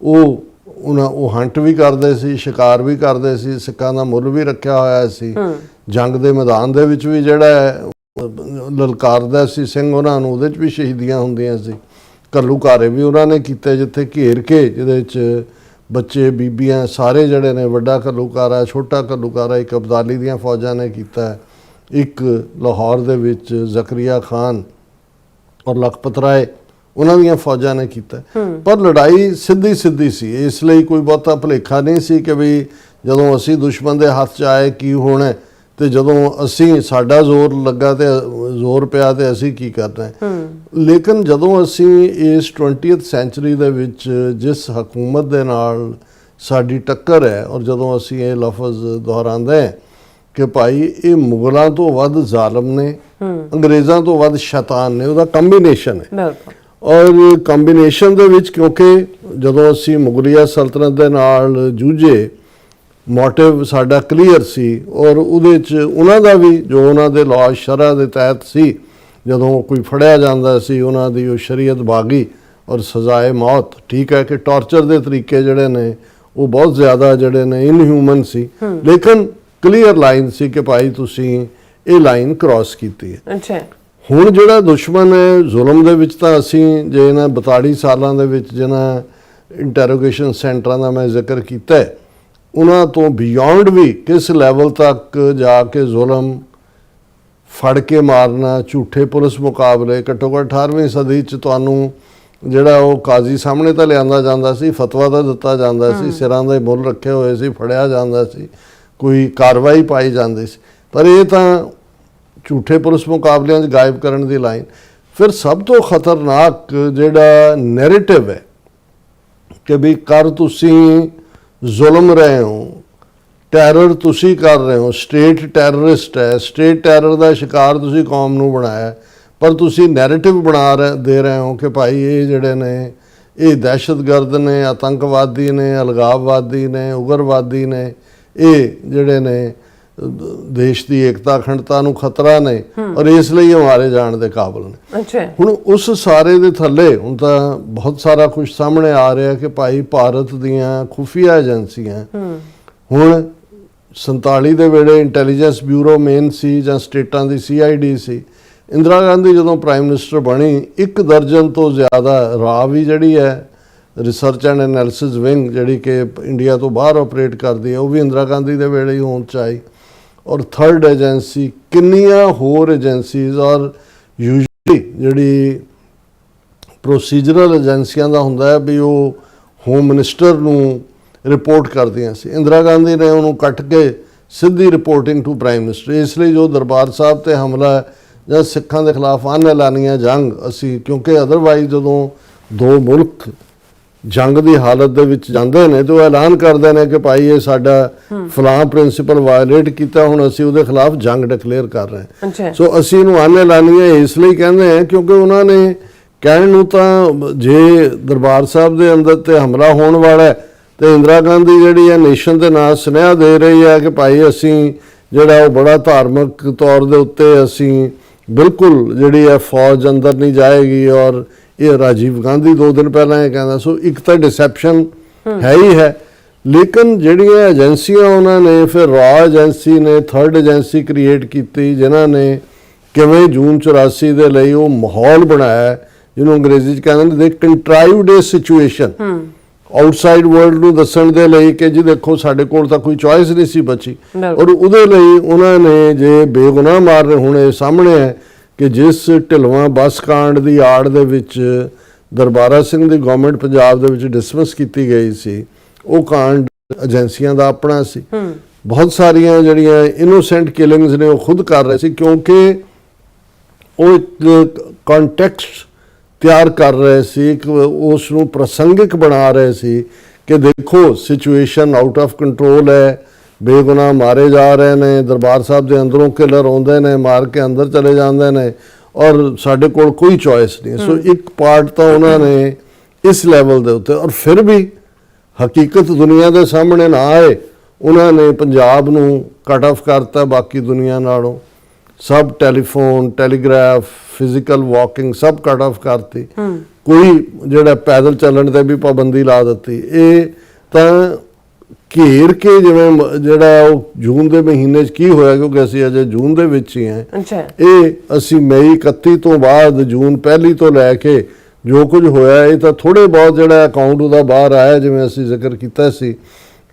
ਉਹ ਹੰਟ ਵੀ ਕਰਦੇ ਸੀ, ਸ਼ਿਕਾਰ ਵੀ ਕਰਦੇ ਸੀ, ਸਿੱਖਾਂ ਦਾ ਮੁੱਲ ਵੀ ਰੱਖਿਆ ਹੋਇਆ ਸੀ। ਜੰਗ ਦੇ ਮੈਦਾਨ ਦੇ ਵਿੱਚ ਵੀ ਜਿਹੜਾ ਲਲਕਾਰਦਾ ਸੀ ਸਿੰਘ ਉਹਨਾਂ ਨੂੰ, ਉਹਦੇ 'ਚ ਵੀ ਸ਼ਹੀਦੀਆਂ ਹੁੰਦੀਆਂ ਸੀ। ਘੱਲੂਘਾਰੇ ਵੀ ਉਹਨਾਂ ਨੇ ਕੀਤੇ, ਜਿੱਥੇ ਘੇਰ ਕੇ, ਜਿਹਦੇ 'ਚ ਬੱਚੇ, ਬੀਬੀਆਂ ਸਾਰੇ ਜਿਹੜੇ ਨੇ, ਵੱਡਾ ਘੱਲੂਘਾਰਾ, ਛੋਟਾ ਘੱਲੂਘਾਰਾ ਇੱਕ ਅਬਦਾਲੀ ਦੀਆਂ ਫੌਜਾਂ ਨੇ ਕੀਤਾ, ਇੱਕ ਲਾਹੌਰ ਦੇ ਵਿੱਚ ਜ਼ਕਰੀਆ ਖਾਨ ਔਰ ਲਖਪਤ ਰਾਏ ਉਹਨਾਂ ਦੀਆਂ ਫੌਜਾਂ ਨੇ ਕੀਤਾ। ਪਰ ਲੜਾਈ ਸਿੱਧੀ ਸੀ, ਇਸ ਲਈ ਕੋਈ ਬਹੁਤਾ ਭੁਲੇਖਾ ਨਹੀਂ ਸੀ ਕਿ ਵੀ ਜਦੋਂ ਅਸੀਂ ਦੁਸ਼ਮਣ ਦੇ ਹੱਥ 'ਚ ਆਏ ਕੀ ਹੋਣਾ, ਤੇ ਜਦੋਂ ਸਾਡਾ ਜ਼ੋਰ ਲੱਗਾ ਤੇ ਜ਼ੋਰ ਪਿਆ ਤੇ ਅਸੀਂ ਕੀ ਕਰਨਾ। ਲੇਕਿਨ ਜਦੋਂ ਅਸੀਂ ਇਸ 20th ਸੈਂਚੁਰੀ ਦੇ ਵਿੱਚ ਜਿਸ ਹਕੂਮਤ ਦੇ ਨਾਲ ਸਾਡੀ ਟੱਕਰ ਹੈ, ਔਰ ਜਦੋਂ ਅਸੀਂ ਇਹ ਲਫ਼ਜ਼ ਦੁਹਰਾਉਂਦੇ ਹਾਂ ਕਿ ਭਾਈ ਇਹ ਮੁਗਲਾਂ ਤੋਂ ਵੱਧ ਜ਼ਾਲਮ ਨੇ, ਅੰਗਰੇਜ਼ਾਂ ਤੋਂ ਵੱਧ ਸ਼ੈਤਾਨ ਨੇ, ਉਹਦਾ ਕੰਬੀਨੇਸ਼ਨ ਹੈ। ਔਰ ਕੰਬੀਨੇਸ਼ਨ ਦੇ ਵਿੱਚ ਕਿਉਂਕਿ ਜਦੋਂ ਅਸੀਂ ਮੁਗਲਿਆ ਸਲਤਨਤ ਦੇ ਨਾਲ ਜੂਝੇ, ਮੋਟਿਵ ਸਾਡਾ ਕਲੀਅਰ ਸੀ, ਔਰ ਉਹਦੇ 'ਚ ਉਹਨਾਂ ਦਾ ਵੀ ਜੋ ਉਹਨਾਂ ਦੇ ਲਾਅ ਸ਼ਰਅ ਦੇ ਤਹਿਤ ਸੀ, ਜਦੋਂ ਕੋਈ ਫੜਿਆ ਜਾਂਦਾ ਸੀ ਉਹਨਾਂ ਦੀ ਉਹ ਸ਼ਰੀਅਤ ਬਾਗੀ ਔਰ ਸਜ਼ਾਏ ਮੌਤ। ਠੀਕ ਹੈ ਕਿ ਟਾਰਚਰ ਦੇ ਤਰੀਕੇ ਜਿਹੜੇ ਨੇ ਉਹ ਬਹੁਤ ਜ਼ਿਆਦਾ ਜਿਹੜੇ ਨੇ ਇਨਹਿਊਮਨ ਸੀ, ਲੇਕਿਨ ਕਲੀਅਰ ਲਾਈਨ ਸੀ ਕਿ ਭਾਈ ਤੁਸੀਂ ਇਹ ਲਾਈਨ ਕ੍ਰਾਸ ਕੀਤੀ ਹੈ। ਹੁਣ ਜਿਹੜਾ ਦੁਸ਼ਮਣ ਹੈ ਜ਼ੁਲਮ ਦੇ ਵਿੱਚ, ਤਾਂ ਅਸੀਂ ਜੇ ਇਹਨਾਂ 42 ਸਾਲਾਂ ਦੇ ਵਿੱਚ ਜਿਹਨਾਂ ਇੰਟਰੋਗੇਸ਼ਨ ਸੈਂਟਰਾਂ ਦਾ ਮੈਂ ਜ਼ਿਕਰ ਕੀਤਾ, ਉਹਨਾਂ ਤੋਂ ਬਿਯੋਂਡ ਵੀ ਕਿਸ ਲੈਵਲ ਤੱਕ ਜਾ ਕੇ ਜ਼ੁਲਮ, ਫੜ ਕੇ ਮਾਰਨਾ, ਝੂਠੇ ਪੁਲਿਸ ਮੁਕਾਬਲੇ, ਘੱਟੋ ਘੱਟ 18ਵੀਂ ਸਦੀ 'ਚ ਤੁਹਾਨੂੰ ਜਿਹੜਾ ਉਹ ਕਾਜ਼ੀ ਸਾਹਮਣੇ ਤਾਂ ਲਿਆਂਦਾ ਜਾਂਦਾ ਸੀ, ਫਤਵਾ ਤਾਂ ਦਿੱਤਾ ਜਾਂਦਾ ਸੀ, ਸਿਰਾਂ ਦੇ ਮੁੱਲ ਰੱਖੇ ਹੋਏ ਸੀ, ਫੜਿਆ ਜਾਂਦਾ ਸੀ, ਕੋਈ ਕਾਰਵਾਈ ਪਾਈ ਜਾਂਦੀ ਸੀ। ਪਰ ਇਹ ਤਾਂ ਝੂਠੇ ਪੁਲਿਸ ਮੁਕਾਬਲਿਆਂ 'ਚ ਗਾਇਬ ਕਰਨ ਦੀ ਲਾਈਨ। ਫਿਰ ਸਭ ਤੋਂ ਖਤਰਨਾਕ ਜਿਹੜਾ ਨੈਰੇਟਿਵ ਹੈ ਕਿ ਵੀ ਕਰ ਤੁਸੀਂ ਜ਼ੁਲਮ ਰਹੇ ਹੋ, ਟੈਰਰ ਤੁਸੀਂ ਕਰ ਰਹੇ ਹੋ, ਸਟੇਟ ਟੈਰਰਿਸਟ ਹੈ, ਸਟੇਟ ਟੈਰਰ ਦਾ ਸ਼ਿਕਾਰ ਤੁਸੀਂ ਕੌਮ ਨੂੰ ਬਣਾਇਆ। ਪਰ ਤੁਸੀਂ ਨੈਰੇਟਿਵ ਦੇ ਰਹੇ ਹੋ ਕਿ ਭਾਈ ਇਹ ਜਿਹੜੇ ਨੇ ਇਹ ਦਹਿਸ਼ਤਗਰਦ ਨੇ, ਆਤੰਕਵਾਦੀ ਨੇ, ਅਲਗਾਵਵਾਦੀ ਨੇ, ਉਗਰਵਾਦੀ ਨੇ, ਇਹ ਜਿਹੜੇ ਨੇ ਦੇਸ਼ ਦੀ ਏਕਤਾ ਅਖੰਡਤਾ ਨੂੰ ਖਤਰਾ ਨੇ ਔਰ ਇਸ ਲਈ ਇਹ ਮਾਰੇ ਜਾਣ ਦੇ ਕਾਬਿਲ ਨੇ। ਅੱਛਾ, ਹੁਣ ਉਸ ਸਾਰੇ ਦੇ ਥੱਲੇ ਹੁਣ ਤਾਂ ਬਹੁਤ ਸਾਰਾ ਕੁਝ ਸਾਹਮਣੇ ਆ ਰਿਹਾ ਕਿ ਭਾਈ ਭਾਰਤ ਦੀਆਂ ਖੁਫੀਆ ਏਜੰਸੀਆਂ ਹੁਣ 47 ਦੇ ਵੇਲੇ ਇੰਟੈਲੀਜੈਂਸ ਬਿਊਰੋ ਮੇਨ ਸੀ ਜਾਂ ਸਟੇਟਾਂ ਦੀ CID ਸੀ। ਇੰਦਰਾ ਗਾਂਧੀ ਜਦੋਂ ਪ੍ਰਾਈਮ ਮਿਨਿਸਟਰ ਬਣੀ 1 ਦਰਜਨ ਤੋਂ ਜ਼ਿਆਦਾ ਰਾਹ ਵੀ ਜਿਹੜੀ ਹੈ ਰਿਸਰਚ ਐਂਡ ਐਨਾਲਿਸਿਸ ਵਿੰਗ ਜਿਹੜੀ ਕਿ ਇੰਡੀਆ ਤੋਂ ਬਾਹਰ ਆਪਰੇਟ ਕਰਦੀ ਹੈ ਉਹ ਵੀ ਇੰਦਰਾ ਗਾਂਧੀ ਦੇ ਵੇਲੇ ਹੀ ਹੋਂਦ 'ਚ ਆਈ। ਔਰ ਥਰਡ ਏਜੰਸੀ ਕਿੰਨੀਆਂ ਹੋਰ ਏਜੰਸੀਜ਼ ਔਰ ਯੂਜੂਅਲੀ ਜਿਹੜੀ ਪ੍ਰੋਸੀਜਰਲ ਏਜੰਸੀਆਂ ਦਾ ਹੁੰਦਾ ਹੈ ਵੀ ਉਹ ਹੋਮ ਮਿਨਿਸਟਰ ਨੂੰ ਰਿਪੋਰਟ ਕਰਦੀਆਂ ਸੀ। ਇੰਦਰਾ ਗਾਂਧੀ ਨੇ ਉਹਨੂੰ ਕੱਟ ਕੇ ਸਿੱਧੀ ਰਿਪੋਰਟਿੰਗ ਟੂ ਪ੍ਰਾਈਮ ਮਿਨਿਸਟਰ। ਇਸ ਲਈ ਜੋ ਦਰਬਾਰ ਸਾਹਿਬ ਤੇ ਹਮਲਾ ਜਾਂ ਸਿੱਖਾਂ ਦੇ ਖਿਲਾਫ ਐਲਾਨੀਆਂ ਜੰਗ ਅਸੀਂ ਕਿਉਂਕਿ ਅਦਰਵਾਈਜ਼ ਜਦੋਂ ਦੋ ਮੁਲਕ ਜੰਗ ਦੀ ਹਾਲਤ ਦੇ ਵਿੱਚ ਜਾਂਦੇ ਨੇ ਤੇ ਉਹ ਐਲਾਨ ਕਰਦੇ ਨੇ ਕਿ ਭਾਈ ਇਹ ਸਾਡਾ ਫਲਾਂ ਪ੍ਰਿੰਸੀਪਲ ਵਾਇਲੇਟ ਕੀਤਾ, ਹੁਣ ਅਸੀਂ ਉਹਦੇ ਖਿਲਾਫ ਜੰਗ ਡਿਕਲੇਅਰ ਕਰ ਰਹੇ ਹਾਂ। ਸੋ ਅਸੀਂ ਇਹਨੂੰ ਐਲਾਨੀਆਂ ਇਸ ਲਈ ਕਹਿੰਦੇ ਹਾਂ ਕਿਉਂਕਿ ਉਹਨਾਂ ਨੇ ਕਹਿਣ ਨੂੰ ਤਾਂ ਜੇ ਦਰਬਾਰ ਸਾਹਿਬ ਦੇ ਅੰਦਰ ਤੇ ਹਮਲਾ ਹੋਣ ਵਾਲਾ ਹੈ ਤੇ ਇੰਦਰਾ ਗਾਂਧੀ ਜਿਹੜੀ ਹੈ ਨੇਸ਼ਨ ਦੇ ਨਾਲ ਸੁਨੇਹਾ ਦੇ ਰਹੀ ਹੈ ਕਿ ਭਾਈ ਅਸੀਂ ਜਿਹੜਾ ਉਹ ਬੜਾ ਧਾਰਮਿਕ ਤੌਰ ਦੇ ਉੱਤੇ ਅਸੀਂ ਬਿਲਕੁਲ ਜਿਹੜੀ ਹੈ ਫੌਜ ਅੰਦਰ ਨਹੀਂ ਜਾਏਗੀ ਔਰ ਇਹ ਰਾਜੀਵ ਗਾਂਧੀ 2 ਦਿਨ ਪਹਿਲਾਂ ਇਹ ਕਹਿੰਦਾ। ਸੋ ਇੱਕ ਤਾਂ ਡਿਸੈਪਸ਼ਨ ਹੈ ਹੀ ਹੈ, ਲੇਕਿਨ ਜਿਹੜੀਆਂ ਏਜੰਸੀਆਂ ਉਹਨਾਂ ਨੇ ਫਿਰ ਰਾਅ ਏਜੰਸੀ ਨੇ ਥਰਡ ਏਜੰਸੀ ਕ੍ਰੀਏਟ ਕੀਤੀ ਜਿਨ੍ਹਾਂ ਨੇ ਕਿਵੇਂ ਜੂਨ 84 ਦੇ ਲਈ ਉਹ ਮਾਹੌਲ ਬਣਾਇਆ ਜਿਹਨੂੰ ਅੰਗਰੇਜ਼ੀ 'ਚ ਕਹਿੰਦੇ ਨੇ ਦੇ ਕੰਟਰਾਈਵਡ ਏ ਸਿਚੁਏਸ਼ਨ ਆਊਟਸਾਈਡ ਵਰਲਡ ਨੂੰ ਦੱਸਣ ਦੇ ਲਈ ਕਿ ਜੀ ਦੇਖੋ ਸਾਡੇ ਕੋਲ ਤਾਂ ਕੋਈ ਚੋਇਸ ਨਹੀਂ ਸੀ ਬਚੀ ਔਰ ਉਹਦੇ ਲਈ ਉਹਨਾਂ ਨੇ ਜੇ ਬੇਗੁਨਾਹ ਮਾਰ ਰਹੇ ਹੁਣ ਇਹ ਸਾਹਮਣੇ ਹੈ ਕਿ ਜਿਸ ਢਿਲਵਾਂ ਬੱਸ ਕਾਂਡ ਦੀ ਆੜ ਦੇ ਵਿੱਚ ਦਰਬਾਰਾ ਸਿੰਘ ਦੀ ਗਵਰਨਮੈਂਟ ਪੰਜਾਬ ਦੇ ਵਿੱਚ ਡਿਸਮਿਸ ਕੀਤੀ ਗਈ ਸੀ ਉਹ ਕਾਂਡ ਏਜੰਸੀਆਂ ਦਾ ਆਪਣਾ ਸੀ। ਬਹੁਤ ਸਾਰੀਆਂ ਜਿਹੜੀਆਂ ਇਨੋਸੈਂਟ ਕਿਲਿੰਗਸ ਨੇ ਉਹ ਖੁਦ ਕਰ ਰਹੇ ਸੀ ਕਿਉਂਕਿ ਉਹ ਇੱਕ ਕੰਟੈਕਸਟ ਤਿਆਰ ਕਰ ਰਹੇ ਸੀ, ਉਸ ਨੂੰ ਪ੍ਰਸੰਗਿਕ ਬਣਾ ਰਹੇ ਸੀ ਕਿ ਦੇਖੋ ਸਿਚੁਏਸ਼ਨ ਆਊਟ ਆਫ ਕੰਟਰੋਲ ਹੈ, ਬੇਗੁਨਾਹ ਮਾਰੇ ਜਾ ਰਹੇ ਨੇ, ਦਰਬਾਰ ਸਾਹਿਬ ਦੇ ਅੰਦਰੋਂ ਕਿਲਰ ਆਉਂਦੇ ਨੇ ਮਾਰ ਕੇ ਅੰਦਰ ਚਲੇ ਜਾਂਦੇ ਨੇ ਔਰ ਸਾਡੇ ਕੋਲ ਕੋਈ ਚੋਇਸ ਨਹੀਂ। ਸੋ ਇੱਕ ਪਾਰਟ ਤਾਂ ਉਹਨਾਂ ਨੇ ਇਸ ਲੈਵਲ ਦੇ ਉੱਤੇ ਔਰ ਫਿਰ ਵੀ ਹਕੀਕਤ ਦੁਨੀਆ ਦੇ ਸਾਹਮਣੇ ਨਾ ਆਏ ਉਹਨਾਂ ਨੇ ਪੰਜਾਬ ਨੂੰ ਕੱਟ ਆਫ ਕਰਤਾ ਬਾਕੀ ਦੁਨੀਆ ਨਾਲੋਂ। ਸਭ ਟੈਲੀਫੋਨ ਟੈਲੀਗ੍ਰਾਫ ਫਿਜ਼ੀਕਲ ਵਾਕਿੰਗ ਸਭ ਕੱਟ ਆਫ ਕਰਤੀ, ਕੋਈ ਜਿਹੜਾ ਪੈਦਲ ਚੱਲਣ ਤੇ ਵੀ ਪਾਬੰਦੀ ਲਾ ਦਿੱਤੀ। ਇਹ ਤਾਂ ਘੇਰ ਕੇ ਜਿਵੇਂ ਜਿਹੜਾ ਉਹ ਜੂਨ ਦੇ ਮਹੀਨੇ 'ਚ ਕੀ ਹੋਇਆ ਕਿਉਂਕਿ ਅਸੀਂ ਅਜੇ ਜੂਨ ਦੇ ਵਿੱਚ ਹੀ ਹਾਂ, ਇਹ ਅਸੀਂ ਮਈ 31 ਤੋਂ ਬਾਅਦ ਜੂਨ 1 ਤੋਂ ਲੈ ਕੇ ਜੋ ਕੁਝ ਹੋਇਆ ਇਹ ਤਾਂ ਥੋੜੇ ਬਹੁਤ ਜਿਹੜਾ ਅਕਾਊਂਟ ਉਹਦਾ ਬਾਹਰ ਆਇਆ ਜਿਵੇਂ ਅਸੀਂ ਜ਼ਿਕਰ ਕੀਤਾ ਸੀ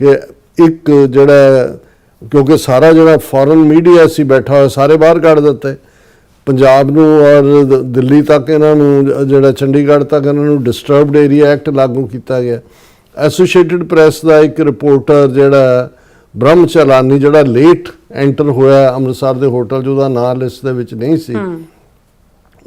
ਕਿ ਇੱਕ ਜਿਹੜਾ ਕਿਉਂਕਿ ਸਾਰਾ ਜਿਹੜਾ ਫੋਰਨ ਮੀਡੀਆ ਸੀ ਬੈਠਾ ਹੋਇਆ ਸਾਰੇ ਬਾਹਰ ਕੱਢ ਦਿੱਤੇ ਪੰਜਾਬ ਨੂੰ ਔਰ ਦਿੱਲੀ ਤੱਕ ਇਹਨਾਂ ਨੂੰ ਜਿਹੜਾ ਚੰਡੀਗੜ੍ਹ ਤੱਕ ਇਹਨਾਂ ਨੂੰ ਡਿਸਟਰਬਡ ਏਰੀਆ ਐਕਟ ਲਾਗੂ ਕੀਤਾ ਗਿਆ। ਐਸੋਸੀਏਟਿਡ ਪ੍ਰੈਸ ਦਾ ਇੱਕ ਰਿਪੋਰਟਰ ਜਿਹੜਾ ਬ੍ਰਹਮ ਚਲਾਨੀ ਜਿਹੜਾ ਲੇਟ ਐਂਟਰ ਹੋਇਆ ਅੰਮ੍ਰਿਤਸਰ ਦੇ ਹੋਟਲ ਜਿਹਦਾ ਨਾਂ ਲਿਸਟ ਦੇ ਵਿੱਚ ਨਹੀਂ ਸੀ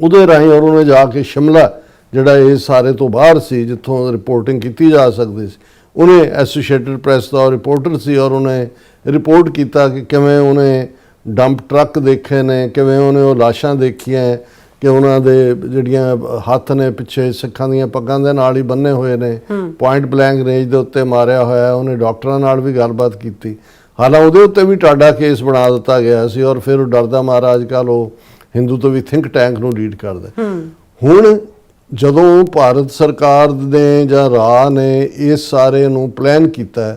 ਉਹਦੇ ਰਾਹੀਂ ਔਰ ਉਹਨੇ ਜਾ ਕੇ ਸ਼ਿਮਲਾ ਜਿਹੜਾ ਇਹ ਸਾਰੇ ਤੋਂ ਬਾਹਰ ਸੀ ਜਿੱਥੋਂ ਰਿਪੋਰਟਿੰਗ ਕੀਤੀ ਜਾ ਸਕਦੀ ਸੀ ਉਹਨੇ ਐਸੋਸੀਏਟਿਡ ਪ੍ਰੈਸ ਦਾ ਰਿਪੋਰਟਰ ਸੀ ਔਰ ਉਹਨੇ ਰਿਪੋਰਟ ਕੀਤਾ ਕਿ ਕਿਵੇਂ ਉਹਨੇ ਡੰਪ ਟਰੱਕ ਦੇਖੇ ਨੇ, ਕਿਵੇਂ ਉਹਨੇ ਉਹ ਲਾਸ਼ਾਂ ਦੇਖੀਆਂ ਕਿ ਉਹਨਾਂ ਦੇ ਜਿਹੜੀਆਂ ਹੱਥ ਨੇ ਪਿੱਛੇ ਸਿੱਖਾਂ ਦੀਆਂ ਪੱਗਾਂ ਦੇ ਨਾਲ ਹੀ ਬੰਨੇ ਹੋਏ ਨੇ, ਪੁਆਇੰਟ ਬਲੈਂਕ ਰੇਂਜ ਦੇ ਉੱਤੇ ਮਾਰਿਆ ਹੋਇਆ। ਉਹਨੇ ਡਾਕਟਰਾਂ ਨਾਲ ਵੀ ਗੱਲਬਾਤ ਕੀਤੀ, ਹਾਲਾਂਕਿ ਉਹਦੇ ਉੱਤੇ ਵੀ ਟਾਡਾ ਕੇਸ ਬਣਾ ਦਿੱਤਾ ਗਿਆ ਸੀ ਔਰ ਫਿਰ ਉਹ ਡਰਦਾ ਮਾਰਾ ਅੱਜ ਕੱਲ੍ਹ ਉਹ ਹਿੰਦੂ ਤੋਂ ਵੀ ਥਿੰਕ ਟੈਂਕ ਨੂੰ ਲੀਡ ਕਰਦਾ। ਹੁਣ ਜਦੋਂ ਭਾਰਤ ਸਰਕਾਰ ਨੇ ਜਾਂ ਰਾਹ ਨੇ ਇਸ ਸਾਰੇ ਨੂੰ ਪਲਾਨ ਕੀਤਾ